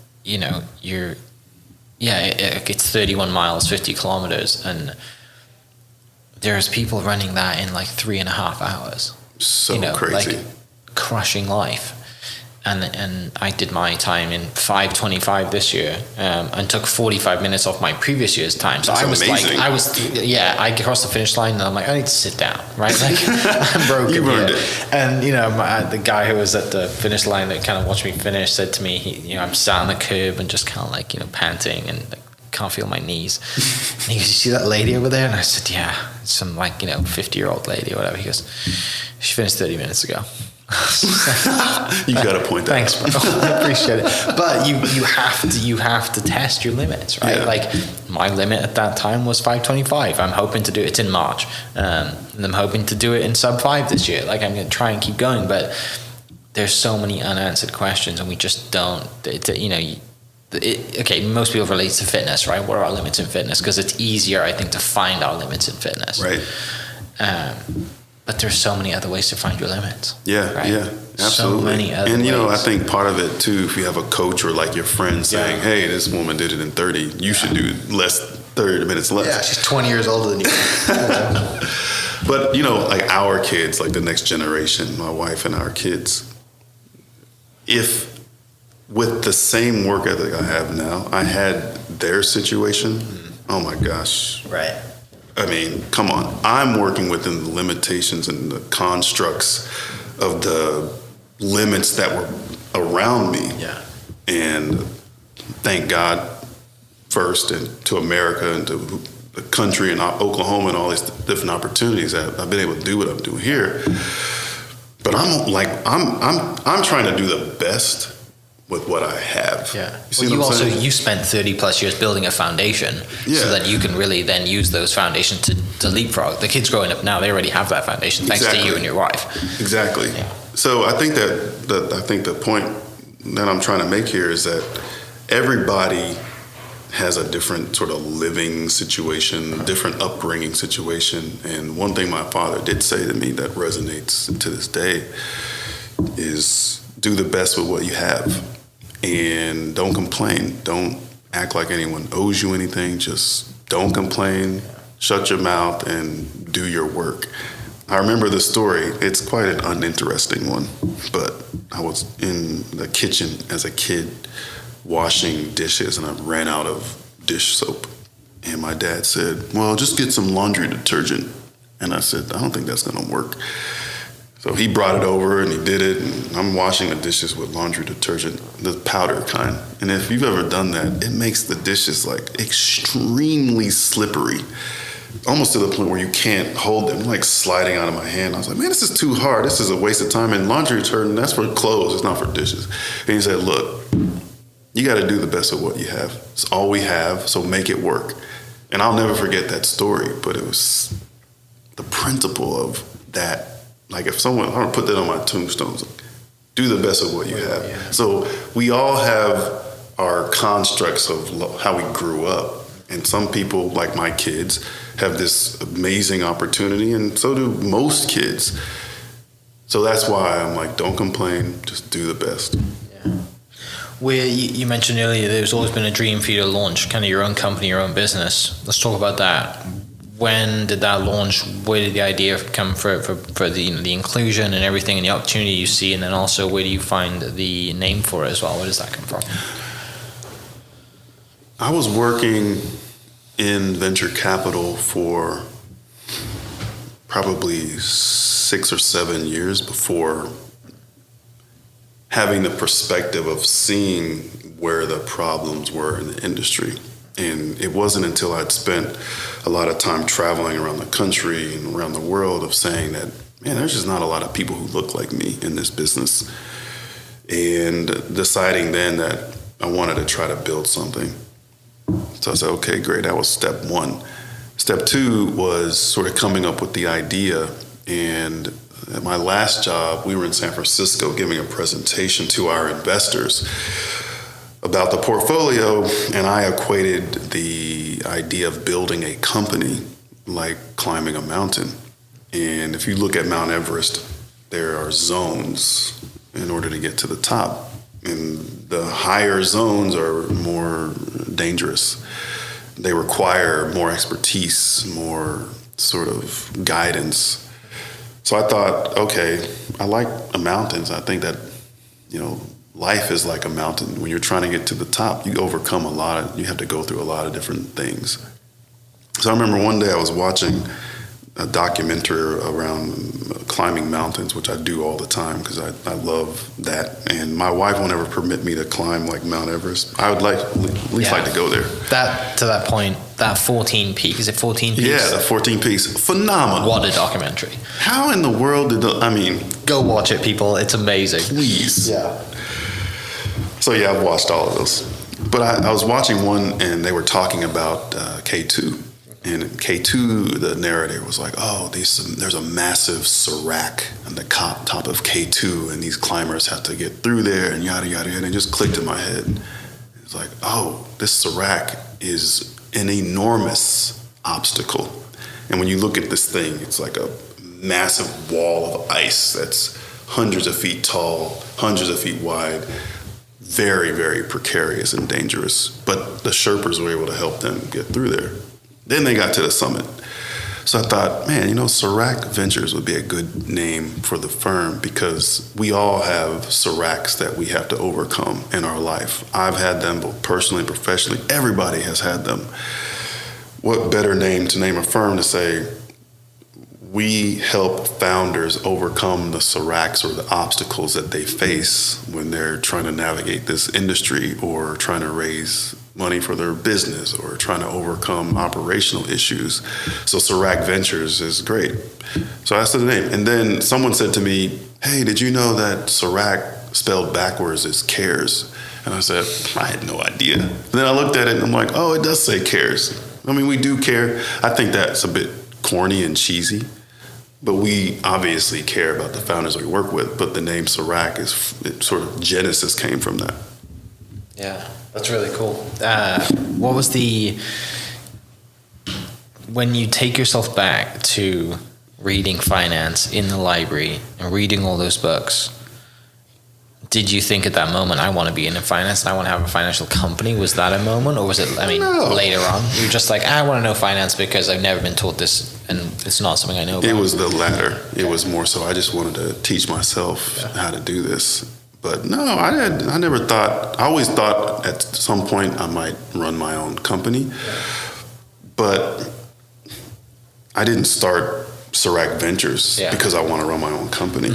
it's 31 miles, 50 kilometers, and there's people running that in like 3.5 hours. So crazy. Like crushing life. And I did my time in 5:25 this year, and took 45 minutes off my previous year's time. So That's amazing. I crossed the finish line and I'm like, I need to sit down, right? Like I'm broken you here. It. And the guy who was at the finish line that kind of watched me finish said to me, I'm sat on the curb and just kind of like, panting and can't feel my knees. And he goes, you see that lady over there? And I said, yeah, some 50-year-old lady or whatever. He goes, she finished 30 minutes ago. You got to point that Thanks, out. bro. I appreciate it. But you have to test your limits, right? Yeah. Like my limit at that time was 5:25. I'm hoping to do it in March, and I'm hoping to do it in sub 5 this year. Like I'm going to try and keep going, but there's so many unanswered questions, and we just don't. Most people relate to fitness, right? What are our limits in fitness? Because it's easier, I think, to find our limits in fitness, right? But there's so many other ways to find your limits. Yeah, right? yeah, absolutely. So many other ways. I think part of it too, if you have a coach or like your friend saying, hey, this woman did it in 30, you should do 30 minutes less. Yeah, she's 20 years older than you. But, like our kids, like the next generation, my wife and our kids, if with the same work ethic I have now, I had their situation, oh my gosh. Right. I mean, come on. I'm working within the limitations and the constructs of the limits that were around me. Yeah. And thank God first, and to America and to the country and Oklahoma and all these different opportunities that I've been able to do what I'm doing here. But I'm trying to do the best with what I have. Yeah. See what I'm saying? You spent 30 plus years building a foundation Yeah. so that you can really then use those foundations to leapfrog. The kids growing up now, they already have that foundation thanks to you and your wife. Exactly. Yeah. So I think the point that I'm trying to make here is that everybody has a different sort of living situation, different upbringing situation. And one thing my father did say to me that resonates to this day is do the best with what you have and don't complain. Don't act like anyone owes you anything. Just don't complain, shut your mouth, and do your work. I remember the story. It's quite an uninteresting one, but I was in the kitchen as a kid washing dishes, and I ran out of dish soap. And my dad said, well, just get some laundry detergent. And I said, I don't think that's going to work. So he brought it over, and he did it, and I'm washing the dishes with laundry detergent, the powder kind. And if you've ever done that, it makes the dishes like extremely slippery, almost to the point where you can't hold them, like sliding out of my hand. I was like, man, this is too hard. This is a waste of time. And laundry detergent, that's for clothes. It's not for dishes. And he said, look, you got to do the best of what you have. It's all we have, so make it work. And I'll never forget that story, but it was the principle of that. Like if someone, I would put that on my tombstones, like, do the best of what you have. Yeah. So we all have our constructs of how we grew up. And some people, like my kids, have this amazing opportunity, and so do most kids. So that's why I'm like, don't complain, just do the best. Yeah. Where you mentioned earlier, there's always been a dream for you to launch kind of your own company, your own business. Let's talk about that. When did that launch? Where did the idea come for the inclusion and everything and the opportunity you see? And then also, where do you find the name for it as well? Where does that come from? I was working in venture capital for probably 6 or 7 years before having the perspective of seeing where the problems were in the industry. And it wasn't until I'd spent a lot of time traveling around the country and around the world of saying that, man, there's just not a lot of people who look like me in this business. And deciding then that I wanted to try to build something. So I said, okay, great. That was step one. Step two was sort of coming up with the idea. And at my last job, we were in San Francisco giving a presentation to our investors about the portfolio, and I equated the idea of building a company like climbing a mountain. And if you look at Mount Everest, there are zones in order to get to the top. And the higher zones are more dangerous. They require more expertise, more sort of guidance. So I thought, okay, I like mountains. I think that, life is like a mountain. When you're trying to get to the top, you overcome you have to go through a lot of different things. So I remember one day I was watching a documentary around climbing mountains, which I do all the time because I love that. And my wife won't ever permit me to climb like Mount Everest. I would at least like to go there. To that point, that 14 peak, is it 14 peaks? Yeah, the 14 peaks. Phenomenal. What a documentary. How in the world Go watch it, people. It's amazing. Please. Yeah. So yeah, I've watched all of those. But I was watching one, and they were talking about K2. And K2, the narrator was like, there's a massive Serac on the top of K2, and these climbers have to get through there, and yada, yada, yada. And it just clicked in my head. It's like, this Serac is an enormous obstacle. And when you look at this thing, it's like a massive wall of ice that's hundreds of feet tall, hundreds of feet wide, very, very precarious and dangerous. But the Sherpas were able to help them get through there. Then they got to the summit. So I thought, man, Serac Ventures would be a good name for the firm because we all have Seracs that we have to overcome in our life. I've had them both personally and professionally. Everybody has had them. What better name to name a firm to say, we help founders overcome the Seracs or the obstacles that they face when they're trying to navigate this industry or trying to raise money for their business or trying to overcome operational issues. So Serac Ventures is great. So that's the name. And then someone said to me, hey, did you know that Serac spelled backwards is cares. And I said, I had no idea. And then I looked at it and I'm like, oh, it does say cares. I mean, we do care. I think that's a bit corny and cheesy, but we obviously care about the founders we work with. But the name Serac sort of genesis came from that. Yeah, that's really cool. What was when you take yourself back to reading finance in the library and reading all those books, did you think at that moment, I want to be in finance and I want to have a financial company? Was that a moment, or was it, No. later on? You're just like, I want to know finance because I've never been taught this and it's not something I know about. It was the latter. It was more so I just wanted to teach myself how to do this. But no, I never thought, I always thought at some point I might run my own company. But I didn't start Serac Ventures because I want to run my own company.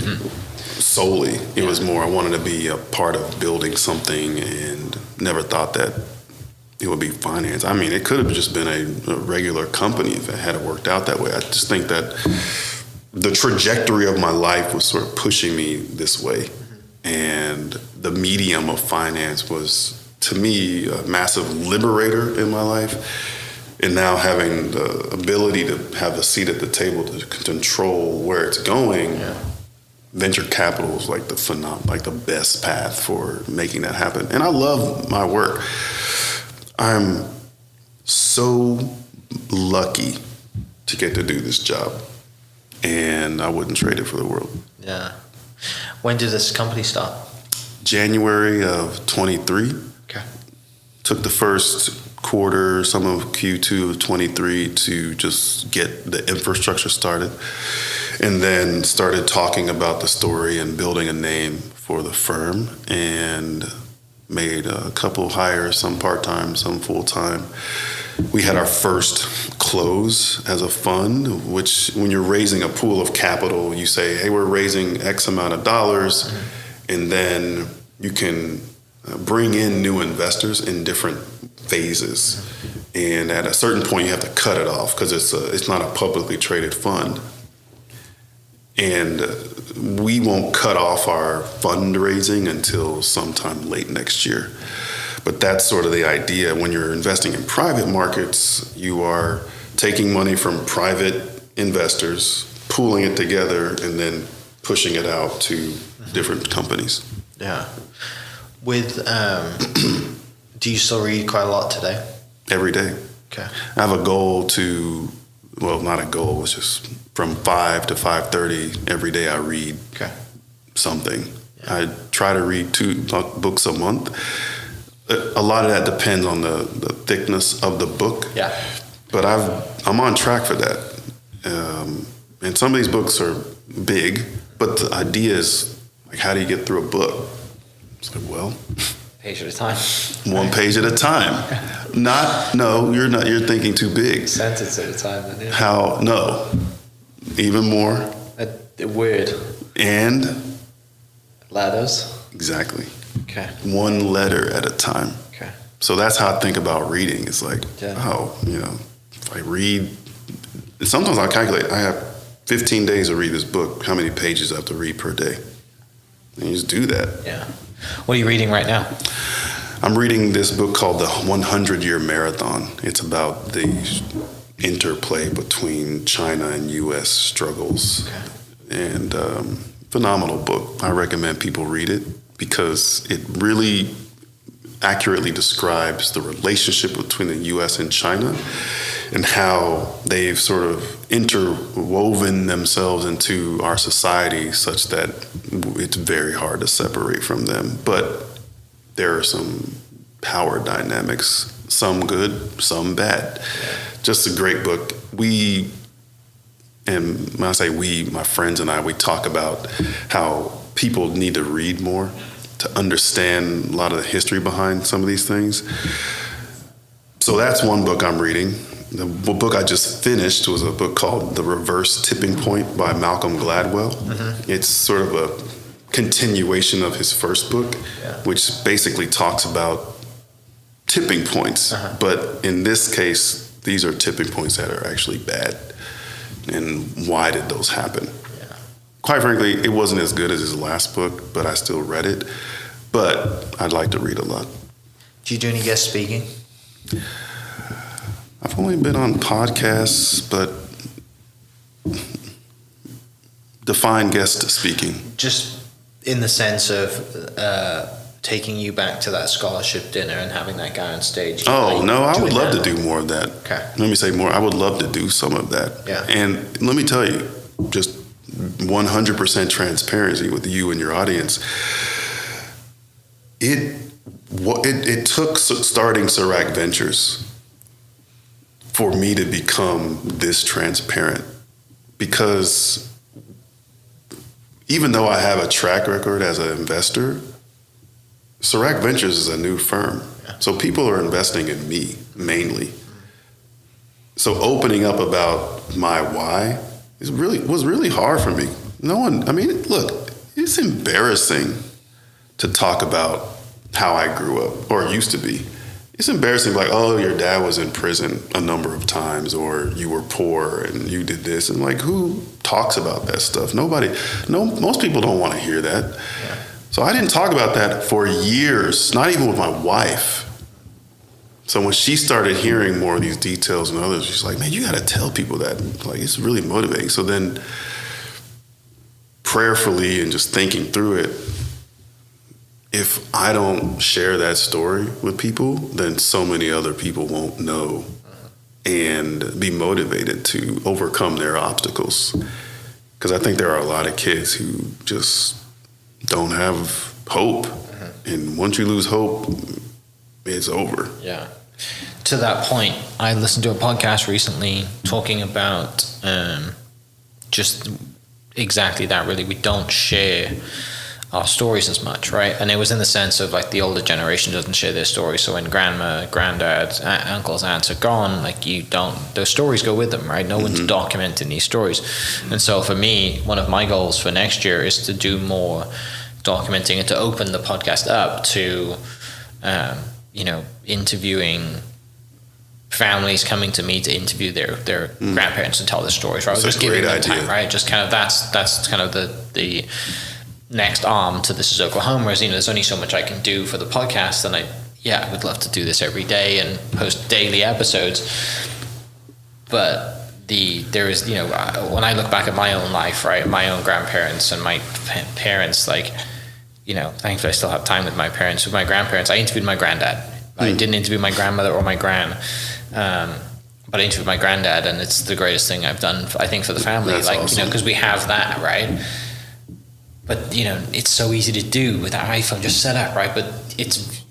Solely. It was more I wanted to be a part of building something, and never thought that it would be finance. I mean, it could have just been a regular company if it had worked out that way. I just think that the trajectory of my life was sort of pushing me this way. And the medium of finance was, to me, a massive liberator in my life. And now having the ability to have a seat at the table to control where it's going, venture capital is like the best path for making that happen. And I love my work. I'm so lucky to get to do this job, and I wouldn't trade it for the world. Yeah. When did this company start? January of 23. Okay. Took the first quarter, some of Q2 of 23 to just get the infrastructure started, and then started talking about the story and building a name for the firm, and made a couple hires, some part-time, some full-time. We had our first close as a fund, which when you're raising a pool of capital, you say, hey, we're raising X amount of dollars, and then you can bring in new investors in different phases. And at a certain point, you have to cut it off because it's not a publicly traded fund. And we won't cut off our fundraising until sometime late next year. But that's sort of the idea. When you're investing in private markets, you are taking money from private investors, pooling it together, and then pushing it out to different companies. Yeah. Do you still read quite a lot today? Every day. Okay. I have a goal not a goal, it's just from 5 to 5:30 every day I read something. Yeah. I try to read 2 books a month. A lot of that depends on the thickness of the book. Yeah. But I'm on track for that. And some of these books are big, but the idea is, like, how do you get through a book? It's like, well, page at a time. One page at a time. You're thinking too big. Sentence at a time. Then, yeah. No. Even more. A word. And? Letters. Exactly. Okay. One letter at a time. Okay. So that's how I think about reading. It's like, if I read, sometimes I calculate, I have 15 days to read this book. How many pages I have to read per day? And you just do that. Yeah. What are you reading right now? I'm reading this book called The 100-Year Marathon. It's about the interplay between China and U.S. struggles. Okay. And phenomenal book. I recommend people read it because it really accurately describes the relationship between the U.S. and China and how they've sort of interwoven themselves into our society such that it's very hard to separate from them. But there are some power dynamics, some good, some bad. Just a great book. And when I say we, my friends and I, we talk about how people need to read more to understand a lot of the history behind some of these things. So that's one book I'm reading. The book I just finished was a book called The Reverse Tipping Point by Malcolm Gladwell. Mm-hmm. It's sort of a continuation of his first book, which basically talks about tipping points. Uh-huh. But in this case, these are tipping points that are actually bad. And why did those happen? Yeah. quite frankly, it wasn't as good as his last book, but I still read it. But I'd like to read a lot. Do you do any guest speaking? I've only been on podcasts, but define guest speaking. Just in the sense of taking you back to that scholarship dinner and having that guy on stage. Oh, no, I would love that? to do more of that. Okay. Let me say more. I would love to do some of that. Yeah. And let me tell you, just 100% transparency with you and your audience. It took starting Serac Ventures for me to become this transparent, because even though I have a track record as an investor, Serac Ventures is a new firm. So people are investing in me mainly. So opening up about my why was really hard for me. Look, it's embarrassing to talk about how I grew up, or it used to be. It's embarrassing, like, oh, your dad was in prison a number of times, or you were poor and you did this. And like, who talks about that stuff? Most people don't want to hear that. Yeah. So I didn't talk about that for years, not even with my wife. So when she started hearing more of these details and others, she's like, man, you got to tell people that. Like, it's really motivating. So then prayerfully and just thinking through it, if I don't share that story with people, then so many other people won't know and be motivated to overcome their obstacles. Because I think there are a lot of kids who just don't have hope. And once you lose hope, it's over. Yeah. To that point, I listened to a podcast recently talking about just exactly that, really. We don't share our stories as much, right? And it was in the sense of like the older generation doesn't share their stories. So when grandma, granddad, uncles, aunts are gone, like those stories go with them, right? No one's documenting these stories. And so for me, one of my goals for next year is to do more documenting and to open the podcast up to, interviewing families coming to me to interview their grandparents and tell their stories, right? That's just giving them time, right? Just kind of that's kind of the next arm to This Is Oklahoma. Is, there's only so much I can do for the podcast, and I would love to do this every day and post daily episodes. But there is, when I look back at my own life, right, my own grandparents and my parents, like, thankfully I still have time with my parents. With my grandparents, I interviewed my granddad. I didn't interview my grandmother or my gran, but I interviewed my granddad, and it's the greatest thing I've done, I think, for the family. That's awesome. Because we have that, right? But, it's so easy to do with our iPhone just set up, right? But it's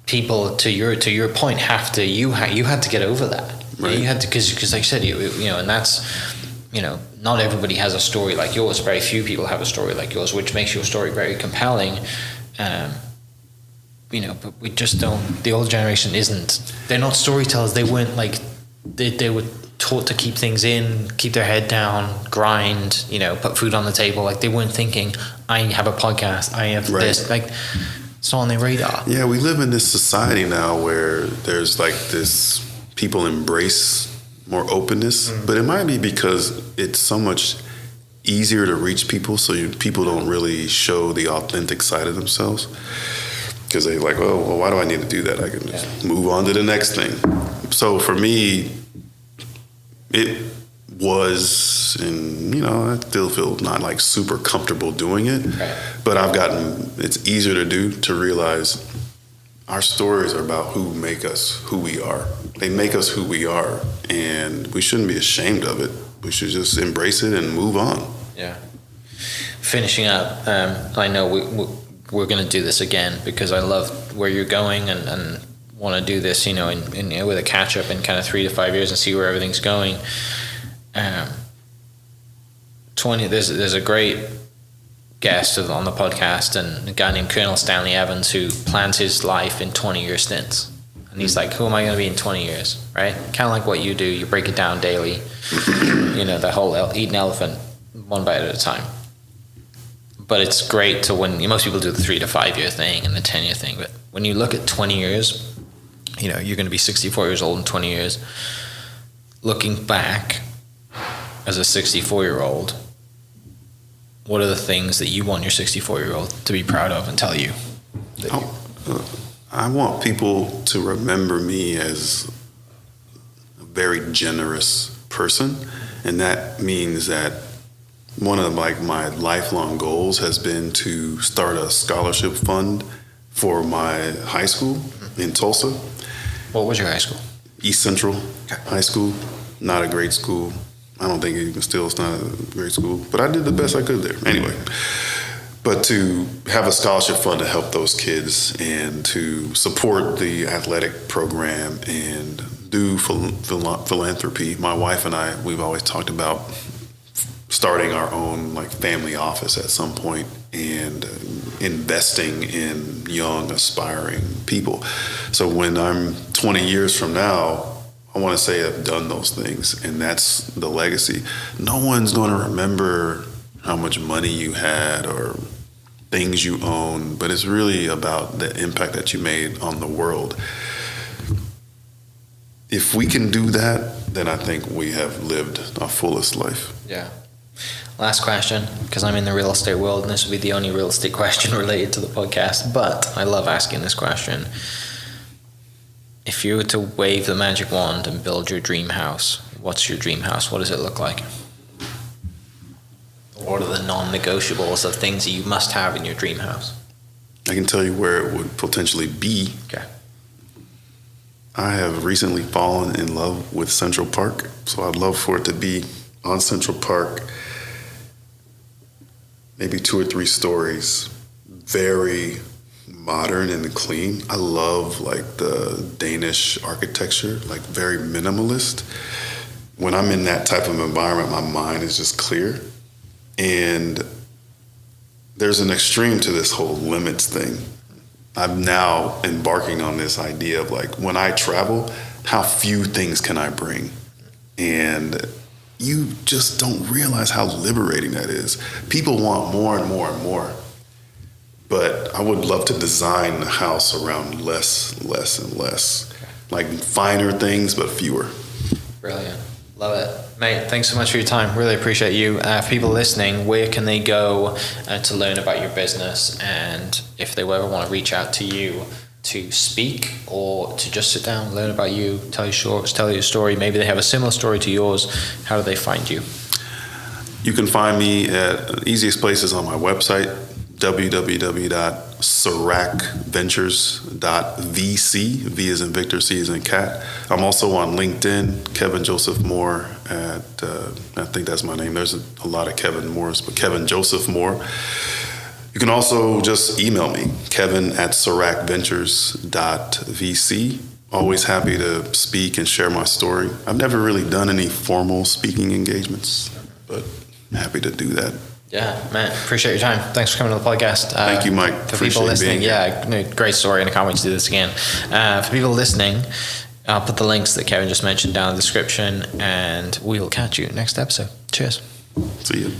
people, to your point, you had to get over that. Right. You had to, because like I said, and that's, not everybody has a story like yours. Very few people have a story like yours, which makes your story very compelling. But we just don't, the old generation they're not storytellers. They weren't like, they were taught to keep things in, keep their head down, grind, put food on the table. Like, they weren't thinking, I have a podcast, I have this. Like, it's not on their radar. Yeah, we live in this society now where there's like this, people embrace more openness, but it might be because it's so much easier to reach people, so people don't really show the authentic side of themselves. Because they're like, oh, well, why do I need to do that? I can just move on to the next thing. So for me, it was, and I still feel not like super comfortable doing it, but it's easier to do, to realize our stories are about who make us who we are. They make us who we are, and we shouldn't be ashamed of it. We should just embrace it and move on. Yeah. Finishing up, I know we're going to do this again because I love where you're going and want to do this, in with a catch up in kind of 3 to 5 years and see where everything's going. There's a great guest on the podcast, and a guy named Colonel Stanley Evans, who plans his life in 20-year stints. And he's like, who am I going to be in 20 years, right? Kind of like what you do. You break it down daily. The whole eat an elephant one bite at a time. But it's great to when most people do the 3 to 5 year thing and the 10-year thing. But when you look at 20 years, you're going to be 64 years old in 20 years. Looking back as a 64-year-old, what are the things that you want your 64-year-old to be proud of and tell you? I want people to remember me as a very generous person, and that means that one of my lifelong goals has been to start a scholarship fund for my high school in Tulsa. What was your high school? East Central High School. Not a great school. I don't think even still it's not a great school, but I did the best I could there. Anyway, but to have a scholarship fund to help those kids and to support the athletic program and do philanthropy. My wife and I, we've always talked about starting our own family office at some point and investing in young, aspiring people. So when I'm 20 years from now, I want to say I've done those things, and that's the legacy. No one's going to remember how much money you had or things you own, but it's really about the impact that you made on the world. If we can do that, then I think we have lived our fullest life. Yeah. Last question, because I'm in the real estate world, and this will be the only real estate question related to the podcast, but I love asking this question. If you were to wave the magic wand and build your dream house, what's your dream house? What does it look like? What are the non-negotiables of things that you must have in your dream house? I can tell you where it would potentially be. Okay. I have recently fallen in love with Central Park, so I'd love for it to be on Central Park, maybe 2 or 3 stories, very modern and clean. I love the Danish architecture, very minimalist. When I'm in that type of environment, my mind is just clear. And there's an extreme to this whole limits thing. I'm now embarking on this idea of when I travel, how few things can I bring? And you just don't realize how liberating that is. People want more and more and more. But I would love to design the house around less and less. Finer things, but fewer. Brilliant. Love it. Mate, thanks so much for your time. Really appreciate you. For people listening, where can they go to learn about your business? And if they ever want to reach out to you to speak or to just sit down, learn about you, tell your story, maybe they have a similar story to yours, how do they find you? You can find me at easiest places on my website, www.seracventures.vc. V as in Victor, C as in cat. I'm also on LinkedIn, Kevin Joseph Moore I think that's my name. There's a lot of Kevin Moores, but Kevin Joseph Moore. You can also just email me, kevin@seracventures.vc. Always happy to speak and share my story. I've never really done any formal speaking engagements, but happy to do that. Yeah, man, appreciate your time. Thanks for coming to the podcast. Thank you, Mike. For people listening, great story, and I can't wait to do this again. For people listening, I'll put the links that Kevin just mentioned down in the description, and we'll catch you next episode. Cheers. See you.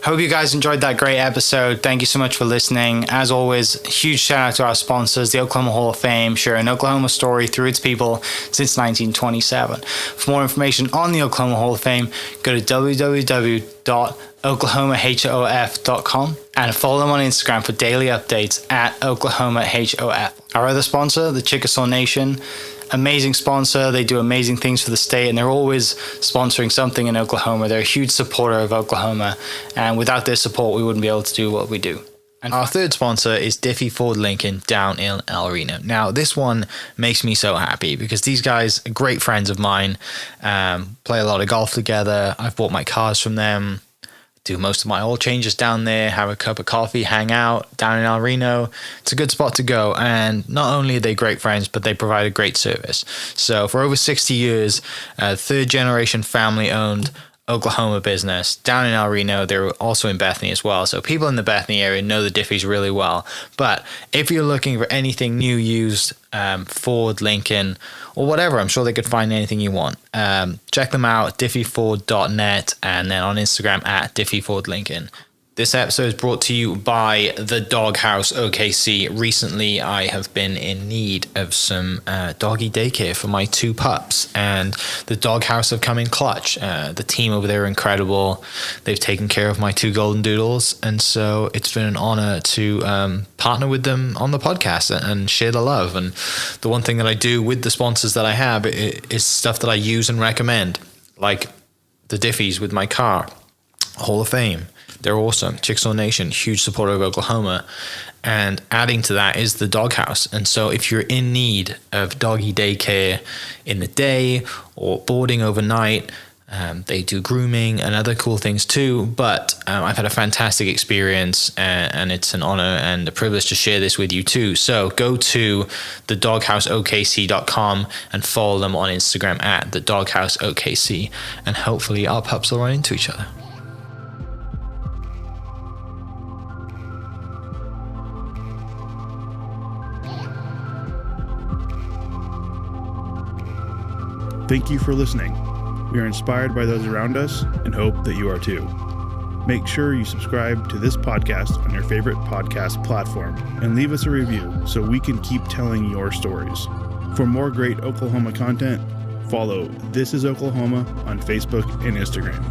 Hope you guys enjoyed that great episode. Thank you so much for listening. As always, huge shout out to our sponsors, the Oklahoma Hall of Fame, sharing Oklahoma story through its people since 1927. For more information on the Oklahoma Hall of Fame, go to www.oklahomahof.com and follow them on Instagram for daily updates at oklahomahof. Our other sponsor, the Chickasaw Nation, amazing sponsor. They do amazing things for the state, and they're always sponsoring something in Oklahoma. They're a huge supporter of Oklahoma, and without their support, we wouldn't be able to do what we do. And our third sponsor is Diffie Ford Lincoln down in El Reno. Now, this one makes me so happy because these guys are great friends of mine, play a lot of golf together. I've bought my cars from them, do most of my oil changes down there, have a cup of coffee, hang out down in El Reno. It's a good spot to go. And not only are they great friends, but they provide a great service. So for over 60 years, third generation family owned Oklahoma business down in El Reno. They're also in Bethany as well. So people in the Bethany area know the Diffies really well. But if you're looking for anything new, used, Ford, Lincoln, or whatever, I'm sure they could find anything you want. Check them out, diffieford.net, and then on Instagram at diffiefordlincoln. This episode is brought to you by the Doghouse OKC. Recently, I have been in need of some doggy daycare for my 2 pups, and the Doghouse have come in clutch. The team over there are incredible. They've taken care of my 2 golden doodles, and so it's been an honor to partner with them on the podcast and share the love. And the one thing that I do with the sponsors that I have is stuff that I use and recommend, like the Diffies with my car, Hall of Fame. They're awesome. Chickasaw Nation, huge supporter of Oklahoma. And adding to that is the Doghouse. And so if you're in need of doggy daycare in the day or boarding overnight, they do grooming and other cool things too. But I've had a fantastic experience, and it's an honor and a privilege to share this with you too. So go to thedogHouseOKC.com and follow them on Instagram at thedogHouseOKC. And hopefully our pups will run into each other. Thank you for listening. We are inspired by those around us and hope that you are too. Make sure you subscribe to this podcast on your favorite podcast platform and leave us a review so we can keep telling your stories. For more great Oklahoma content, follow This Is Oklahoma on Facebook and Instagram.